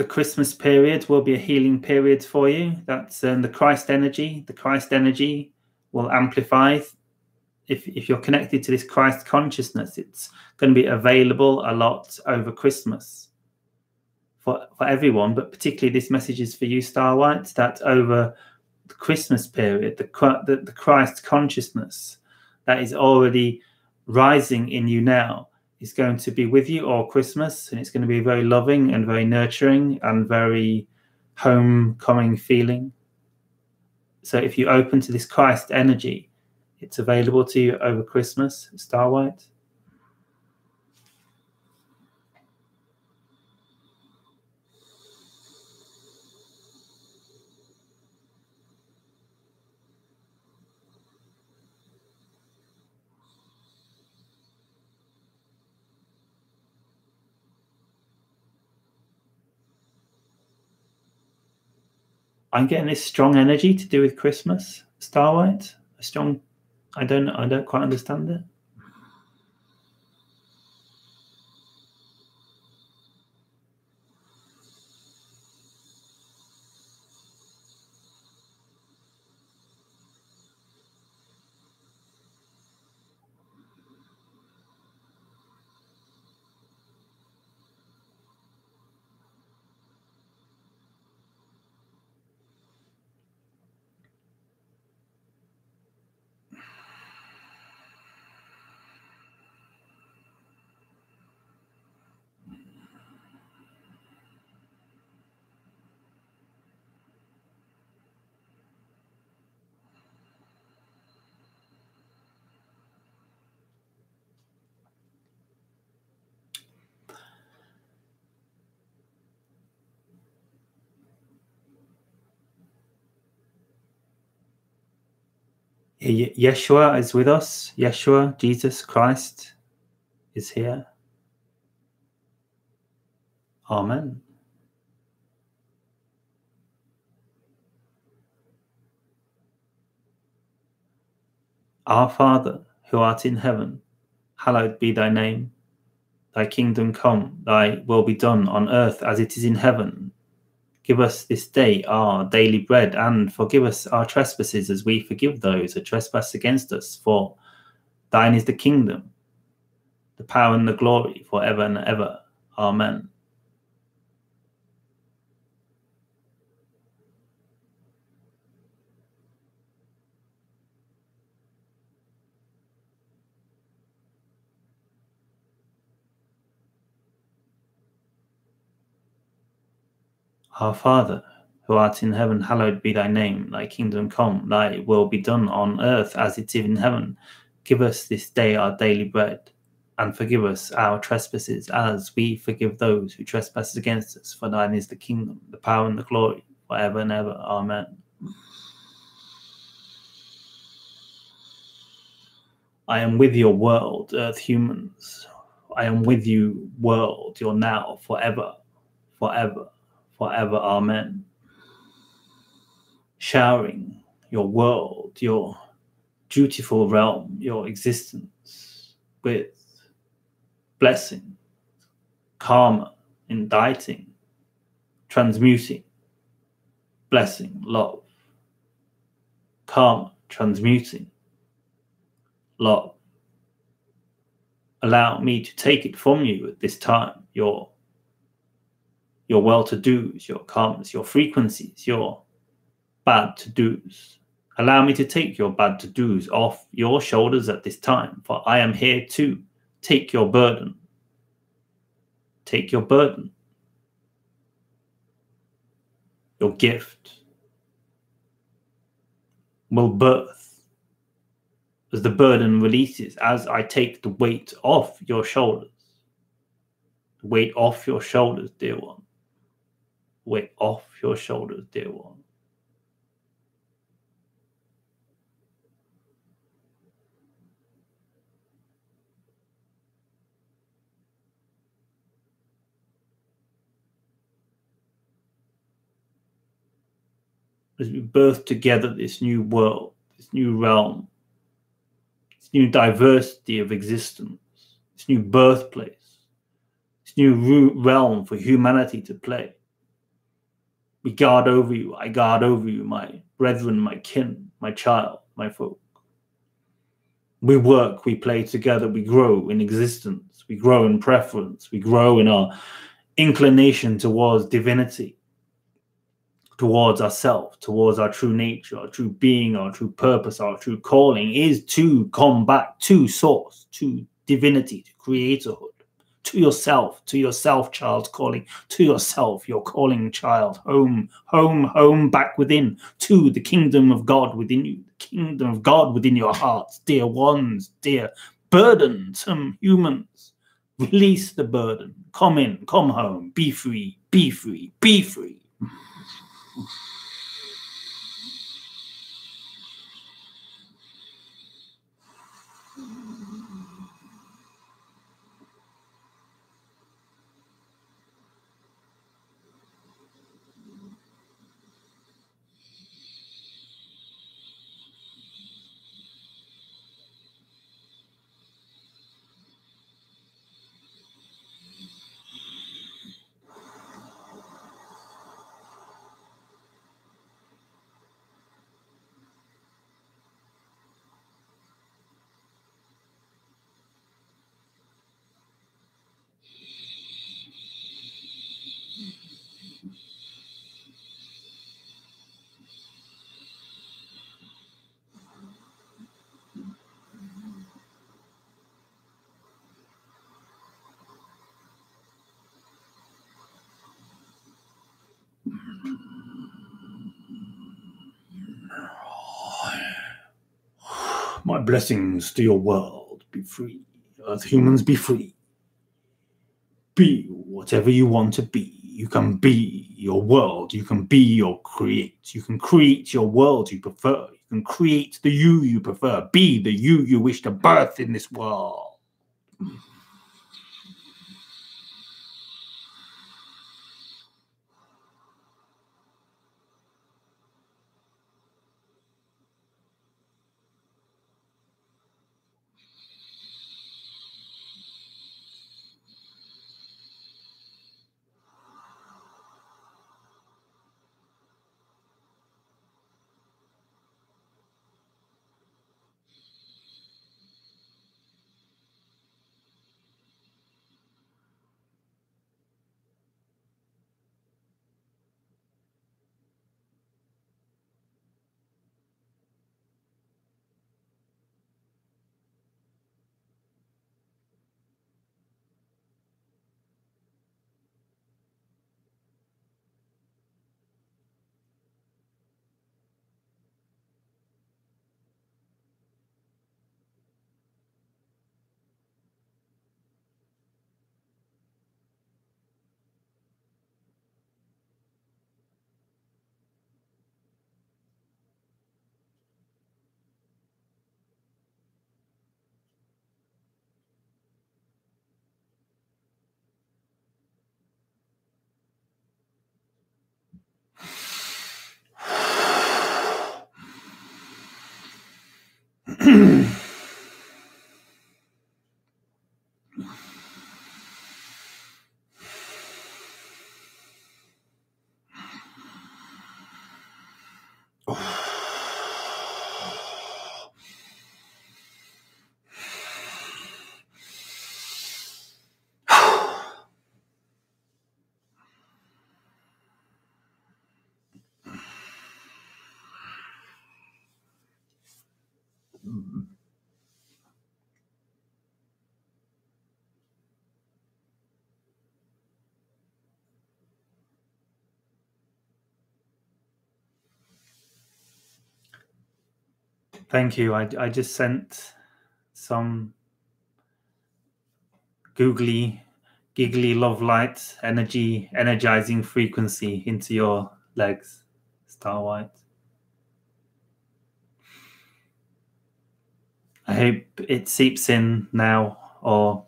Christmas period will be a healing period for you. That's the Christ energy. The Christ energy will amplify. If you're connected to this Christ consciousness, it's going to be available a lot over Christmas for everyone, but particularly this message is for you, Star White, that over the Christmas period, the Christ consciousness that is already rising in you now is going to be with you all Christmas, and it's going to be very loving and very nurturing and very homecoming feeling. So if you open to this Christ energy, it's available to you over Christmas, Star White. I'm getting this strong energy to do with Christmas, Star White. A strong. I don't quite understand it. Yeshua is with us. Yeshua, Jesus Christ, is here. Amen. Our Father, who art in heaven, hallowed be thy name. Thy kingdom come, thy will be done on earth as it is in heaven. Give us this day our daily bread, and forgive us our trespasses as we forgive those who trespass against us. For thine is the kingdom, the power and the glory forever and ever. Amen. Our Father, who art in heaven, hallowed be thy name. Thy kingdom come, thy will be done on earth as it is in heaven. Give us this day our daily bread, and forgive us our trespasses as we forgive those who trespass against us. For thine is the kingdom, the power and the glory forever and ever. Amen. I am with your world, earth humans. I am with you, world, your now, forever, forever, forever. Amen. Showering your world, your dutiful realm, your existence with blessing, karma, indicting, transmuting, blessing, love, karma, transmuting. Lord, allow me to take it from you at this time, your well-to-dos, your karmas, your frequencies, your bad-to-dos. Allow me to take your bad-to-dos off your shoulders at this time, for I am here to take your burden. Take your burden. Your gift will birth as the burden releases, as I take the weight off your shoulders. The weight off your shoulders, dear one. Weight off your shoulders, dear one. As we birth together this new world, this new realm, this new diversity of existence, this new birthplace, this new realm for humanity to play. We guard over you, I guard over you, my brethren, my kin, my child, my folk. We work, we play together, we grow in existence, we grow in preference, we grow in our inclination towards divinity, towards ourselves, towards our true nature, our true being, our true purpose, our true calling is to come back to source, to divinity, to creatorhood, to yourself, child's calling, to yourself, your calling, child, home, home, home, back within, to the kingdom of God within you, the kingdom of God within your hearts, dear ones, dear burdensome humans. Release the burden. Come in, come home, be free, be free, be free. My blessings to your world. Be free. Earth humans, be free. Be whatever you want to be. You can be your world. You can be your create. You can create your world you prefer. You can create the you prefer. Be the you wish to birth in this world. Thank you. I just sent some giggly love light energizing frequency into your legs, Star White. I hope it seeps in now, or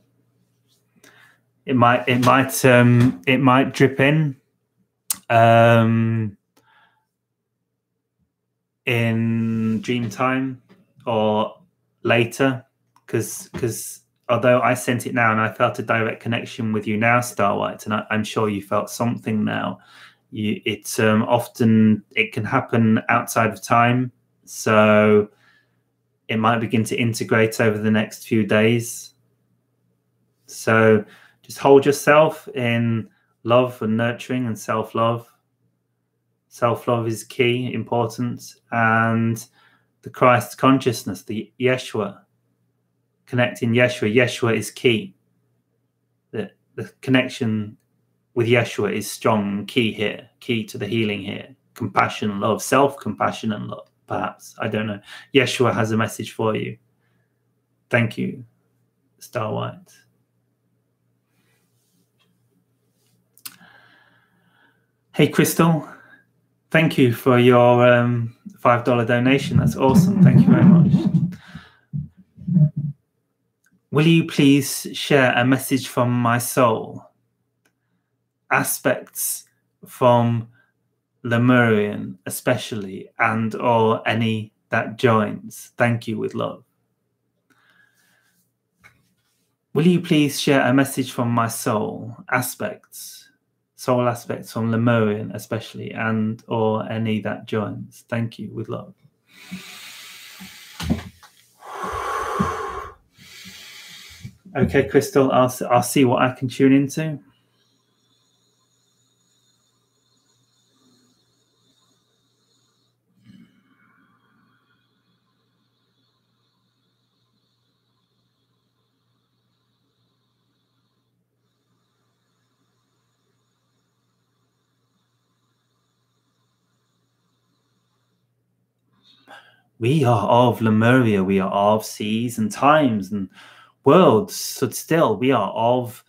it might drip in dream time or later, because although I sent it now and I felt a direct connection with you now, Star White, and I'm sure you felt something now. It's often it can happen outside of time, so it might begin to integrate over the next few days. So just hold yourself in love and nurturing and self-love. Self-love is key, important, and the Christ consciousness, the Yeshua, connecting Yeshua. Yeshua is key. The connection with Yeshua is strong, key here, key to the healing here. Compassion, love, self-compassion and love, perhaps. I don't know. Yeshua has a message for you. Thank you, Star White. Hey, Crystal. Thank you for your $5 donation. That's awesome. Thank you very much. Will you please share a message from my soul? Aspects from Lemurian especially, and or any that joins. Thank you with love. Will you please share a message from my soul? Soul aspects from Lemurian especially, and or any that joins. Thank you with love. Okay, Crystal, I'll see what I can tune into. We are of Lemuria, we are of seas and times and worlds stood still. We are of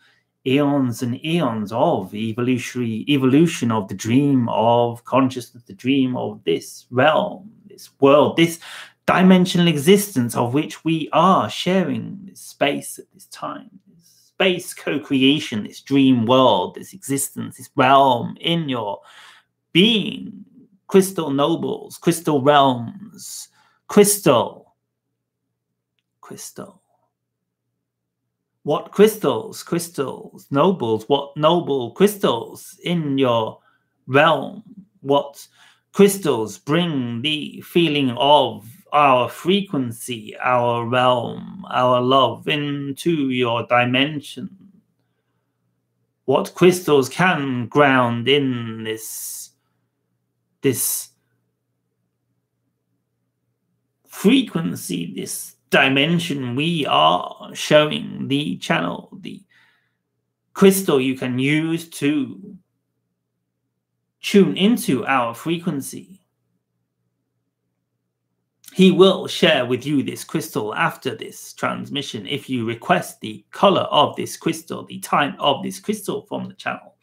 eons and eons of evolution of the dream of consciousness, the dream of this realm, this world, this dimensional existence of which we are sharing this space at this time, this space co-creation, this dream world, this existence, this realm in your being. Crystal nobles, crystal realms, crystal. What crystals, nobles, what noble crystals in your realm? What crystals bring the feeling of our frequency, our realm, our love into your dimension? What crystals can ground in this frequency, this dimension we are showing? The channel, the crystal you can use to tune into our frequency. He will share with you this crystal after this transmission if you request the color of this crystal, the type of this crystal from the channel.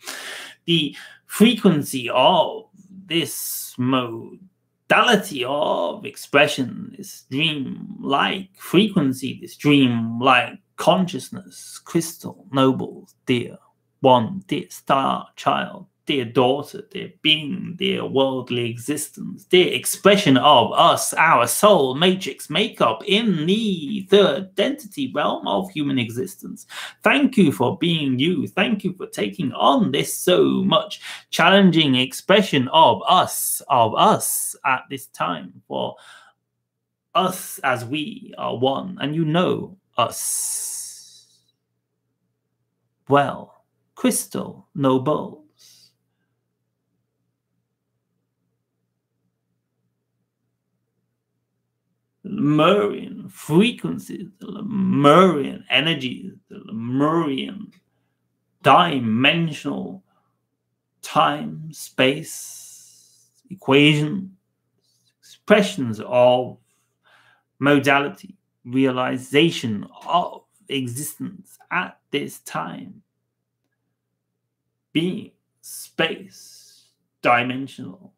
The frequency of this modality of expression, this dream-like frequency, this dream-like consciousness, crystal, noble, dear one, dear star child, dear daughter, dear being, dear worldly existence, dear expression of us, our soul matrix makeup in the third identity realm of human existence. Thank you for being you. Thank you for taking on this so much challenging expression of us at this time, for us as we are one, and you know us well. Crystal noble. Lemurian frequencies, the Lemurian energies, the Lemurian dimensional time, space, equations, expressions of modality, realization of existence at this time, being space, dimensional,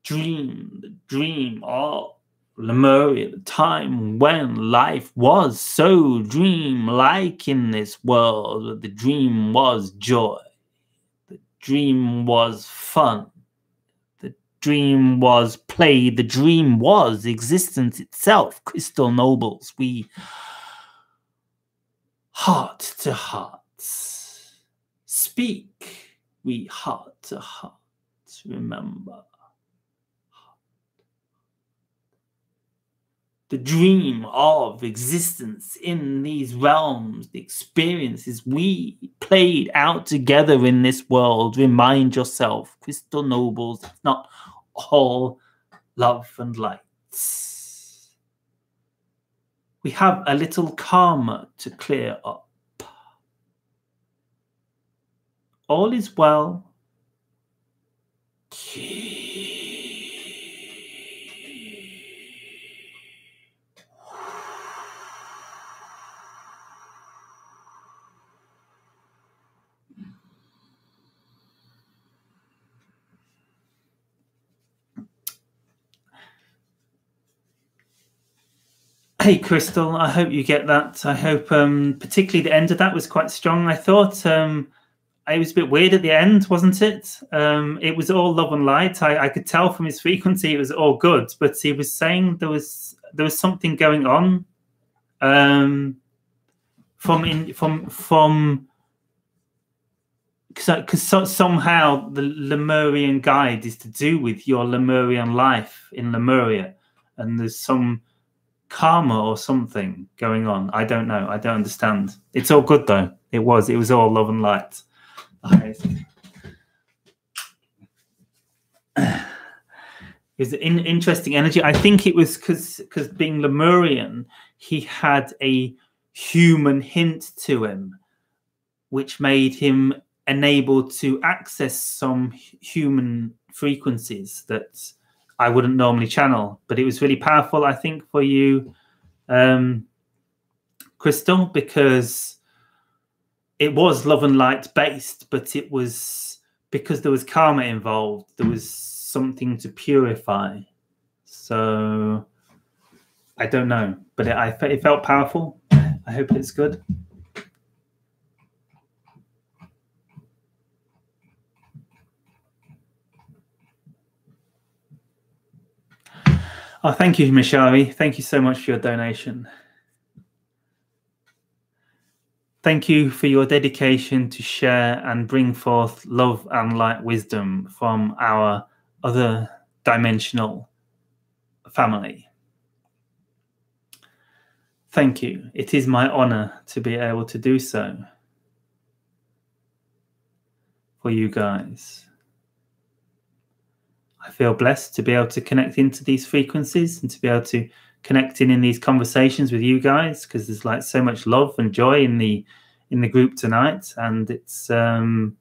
dream, the dream of Lemuria, the time when life was so dream-like in this world. The dream was joy. The dream was fun. The dream was play. The dream was existence itself. Crystal Nobles, we heart to heart speak. We heart to heart remember. The dream of existence in these realms, the experiences we played out together in this world. Remind yourself, Crystal Nobles, it's not all love and lights. We have a little karma to clear up. All is well. Hey, Crystal, I hope you get that. I hope particularly the end of that was quite strong. I thought it was a bit weird at the end, wasn't it? It was all love and light. I could tell from his frequency it was all good, but he was saying there was something going on because somehow the Lemurian guide is to do with your Lemurian life in Lemuria, and there's some karma or something going on. I don't know. I don't understand. It's all good though. It was all love and light. It's an interesting energy. I think it was because being Lemurian, he had a human hint to him, which made him enabled to access some human frequencies that I wouldn't normally channel. But it was really powerful, I think, for you, Crystal, because it was love and light based, but it was because there was karma involved. There was something to purify. So I don't know, but it felt powerful. I hope it's good. Oh, thank you, Mishari. Thank you so much for your donation. Thank you for your dedication to share and bring forth love and light wisdom from our other dimensional family. Thank you. It is my honor to be able to do so for you guys. I feel blessed to be able to connect into these frequencies and to be able to connect in these conversations with you guys, because there's like so much love and joy in the group tonight, and it's and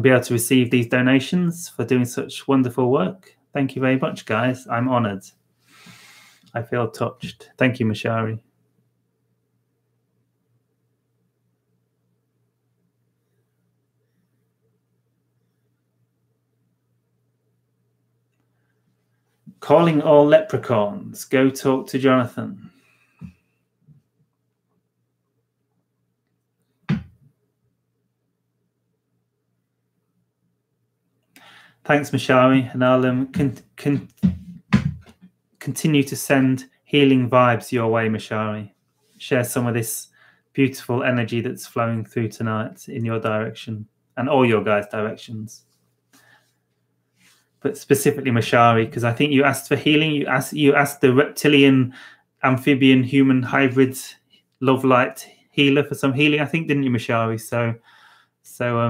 be able to receive these donations for doing such wonderful work. Thank you very much, guys. I'm honored. I feel touched. Thank you, Mishari. Calling all leprechauns. Go talk to Jonathan. Thanks, Mishari, and I'll continue to send healing vibes your way, Mishari. Share some of this beautiful energy that's flowing through tonight in your direction and all your guys' directions. But specifically Mishari, because I think you asked for healing. You asked the reptilian, amphibian, human hybrid love light healer for some healing, I think, didn't you, Mishari? So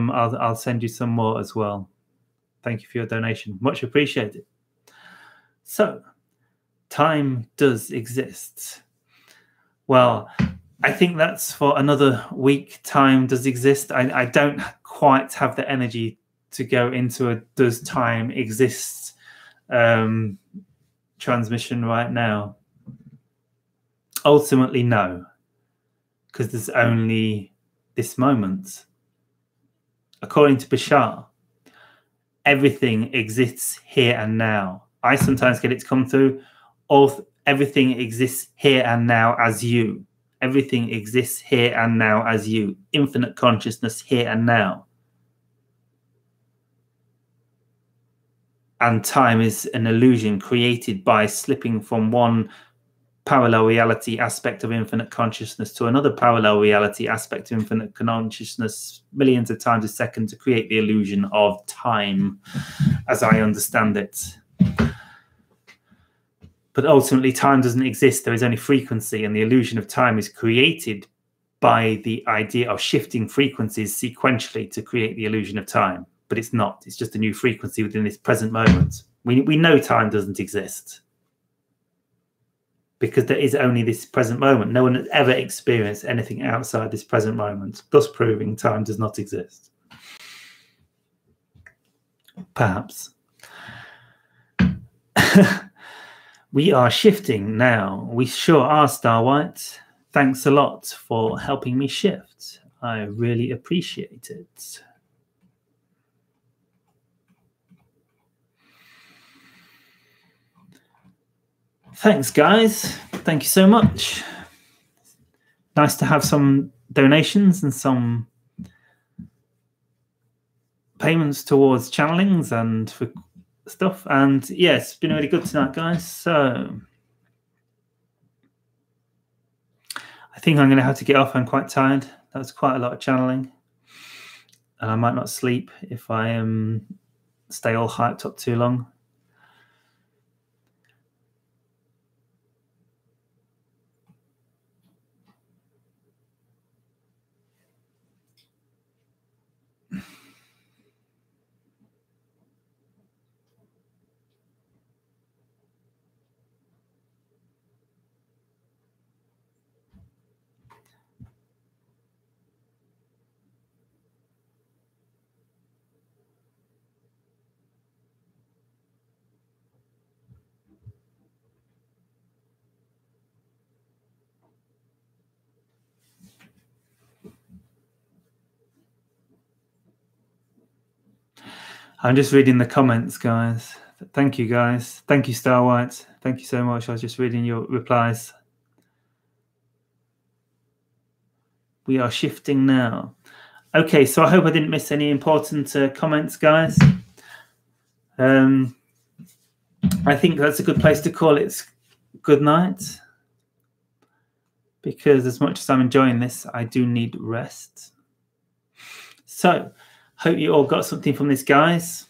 I'll send you some more as well. Thank you for your donation. Much appreciated. So time does exist. Well, I think that's for another week. Time does exist. I don't quite have the energy to go into a does time exist transmission right now. Ultimately, no, because there's only this moment. According to Bashar, everything exists here and now. I sometimes get it to come through. Everything exists here and now as you. Everything exists here and now as you. Infinite consciousness here and now. And time is an illusion created by slipping from one parallel reality aspect of infinite consciousness to another parallel reality aspect of infinite consciousness millions of times a second to create the illusion of time, as I understand it. But ultimately, time doesn't exist. There is only frequency, and the illusion of time is created by the idea of shifting frequencies sequentially to create the illusion of time. But it's not. It's just a new frequency within this present moment. We know time doesn't exist because there is only this present moment. No one has ever experienced anything outside this present moment, thus proving time does not exist. Perhaps. We are shifting now. We sure are, Star White. Thanks a lot for helping me shift. I really appreciate it. Thanks, guys. Thank you so much. Nice to have some donations and some payments towards channelings and for stuff. And yeah, it's been really good tonight, guys. So I think I'm going to have to get off. I'm quite tired. That was quite a lot of channeling. And I might not sleep if I stay all hyped up too long. I'm just reading the comments, guys. Thank you, guys. Thank you, Star White. Thank you so much. I was just reading your replies. We are shifting now. Okay, so I hope I didn't miss any important comments, guys. I think that's a good place to call it good night. Because as much as I'm enjoying this, I do need rest. So, hope you all got something from this, guys.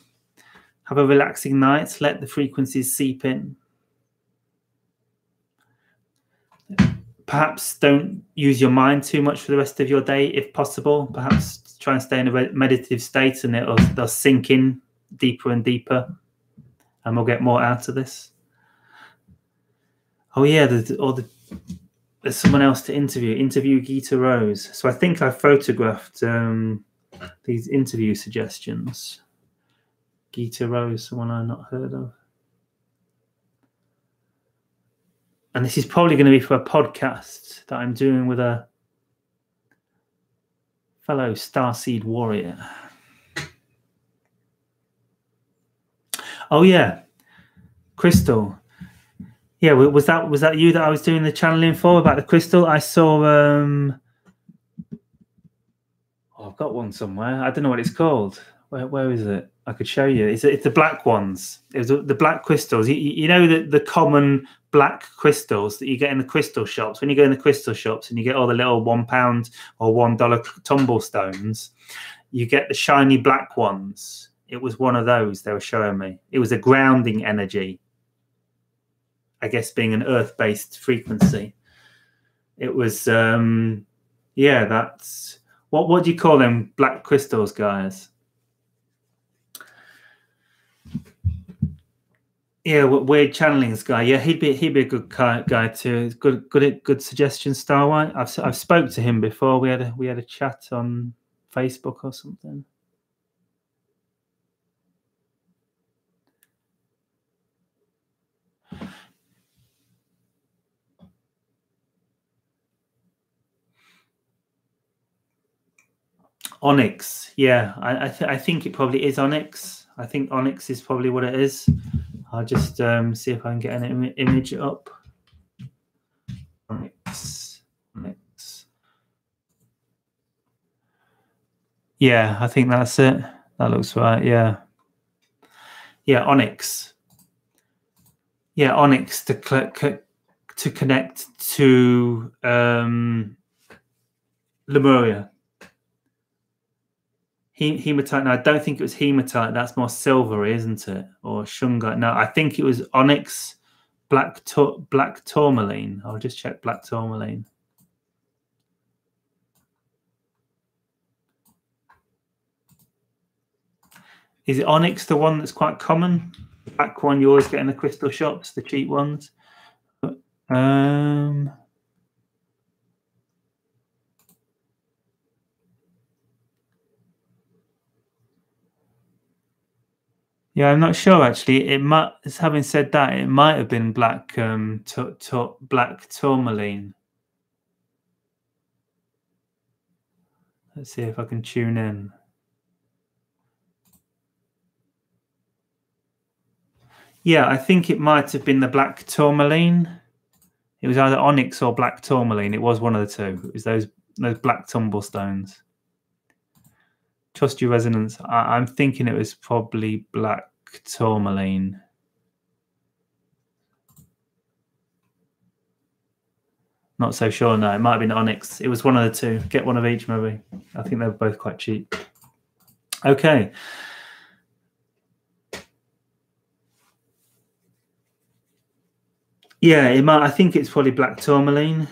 Have a relaxing night. Let the frequencies seep in. Perhaps don't use your mind too much for the rest of your day, if possible. Perhaps try and stay in a meditative state, and they'll sink in deeper and deeper, and we'll get more out of this. Oh yeah, there's someone else to interview. Interview Gita Rose. So I think I photographed these interview suggestions. Gita Rose, someone I've not heard of. And this is probably going to be for a podcast that I'm doing with a fellow Starseed warrior. Oh yeah, Crystal. Yeah, was that you that I was doing the channeling for about the crystal? I saw. I've got one somewhere. I don't know what it's called. Where is it? I could show you. It's the black ones. It was the black crystals. You know the common black crystals that you get in the crystal shops. When you go in the crystal shops and you get all the little £1 or $1 tumble stones, you get the shiny black ones. It was one of those they were showing me. It was a grounding energy. I guess being an earth-based frequency. It was yeah, that's what do you call them black crystals, guys? Yeah, weird channelings guy. Yeah, he'd be a good guy too. Good suggestion, Starlight. I've spoke to him before. We had a chat on Facebook or something. Onyx. Yeah, I think it probably is Onyx. I think Onyx is probably what it is. I'll just see if I can get an image up. Onyx. Yeah, I think that's it. That looks right. Yeah. Yeah, Onyx. Yeah, Onyx to connect to Lemuria. Hematite. No, I don't think it was hematite. That's more silvery, isn't it? Or shungite. No, I think it was onyx, black tourmaline. I'll just check black tourmaline. Is it onyx the one that's quite common? The black one you always get in the crystal shops, the cheap ones. Yeah, I'm not sure actually. It might. Having said that, it might have been black black tourmaline. Let's see if I can tune in. Yeah, I think it might have been the black tourmaline. It was either onyx or black tourmaline. It was one of the two. It was those black tumblestones. Trust your resonance. I'm thinking it was probably black tourmaline. Not so sure. No, it might have been onyx. It was one of the two. Get one of each, maybe. I think they were both quite cheap. Okay. Yeah, it might. I think it's probably black tourmaline.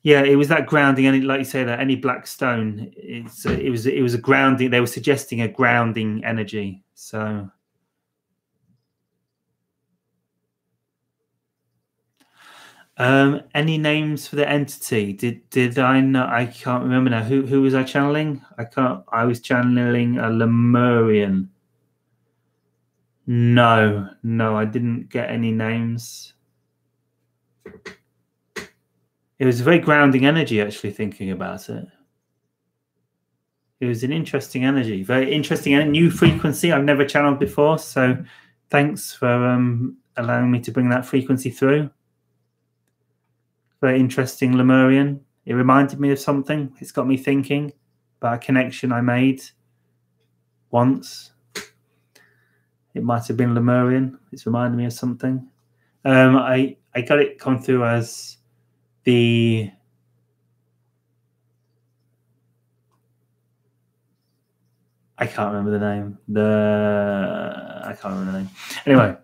Yeah, it was that grounding, and like you say, that any black stone, it was a grounding. They were suggesting a grounding energy. So, any names for the entity? Did I know? I can't remember now. Who was I channeling? I was channeling a Lemurian. No, I didn't get any names. It was a very grounding energy, actually, thinking about it. It was an interesting energy, very interesting and new frequency I've never channeled before. So thanks for allowing me to bring that frequency through. Very interesting, Lemurian. It reminded me of something. It's got me thinking about a connection I made once. It might have been Lemurian. It's reminded me of something. I got it come through as the I can't remember the name. I can't remember the name. Anyway.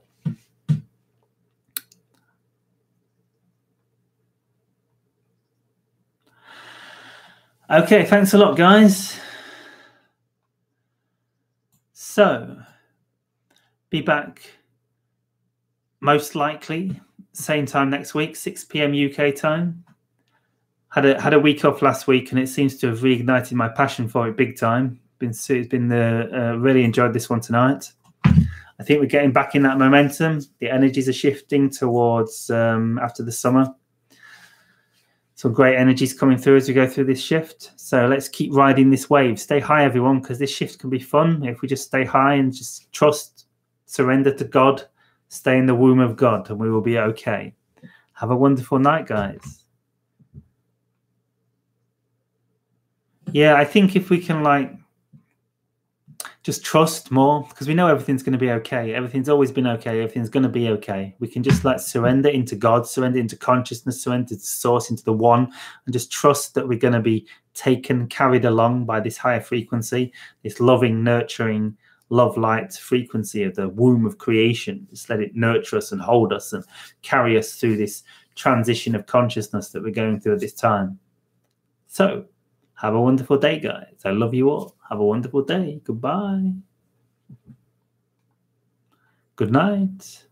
Okay, thanks a lot, guys. So, be back most likely same time next week, 6 p.m. UK time. Had a week off last week, and it seems to have reignited my passion for it big time. It's been really enjoyed this one tonight. I think we're getting back in that momentum. The energies are shifting towards after the summer. Some great energies coming through as we go through this shift. So let's keep riding this wave. Stay high, everyone, because this shift can be fun if we just stay high and just trust, surrender to God, stay in the womb of God, and we will be okay. Have a wonderful night, guys. Yeah, I think if we can just trust more, because we know everything's going to be okay. Everything's always been okay. Everything's going to be okay. We can just surrender into God, surrender into consciousness, surrender to source, into the one, and just trust that we're going to be taken, carried along by this higher frequency, this loving, nurturing, love light frequency of the womb of creation. Just let it nurture us and hold us and carry us through this transition of consciousness that we're going through at this time. So, have a wonderful day, guys. I love you all. Have a wonderful day. Goodbye. Good night.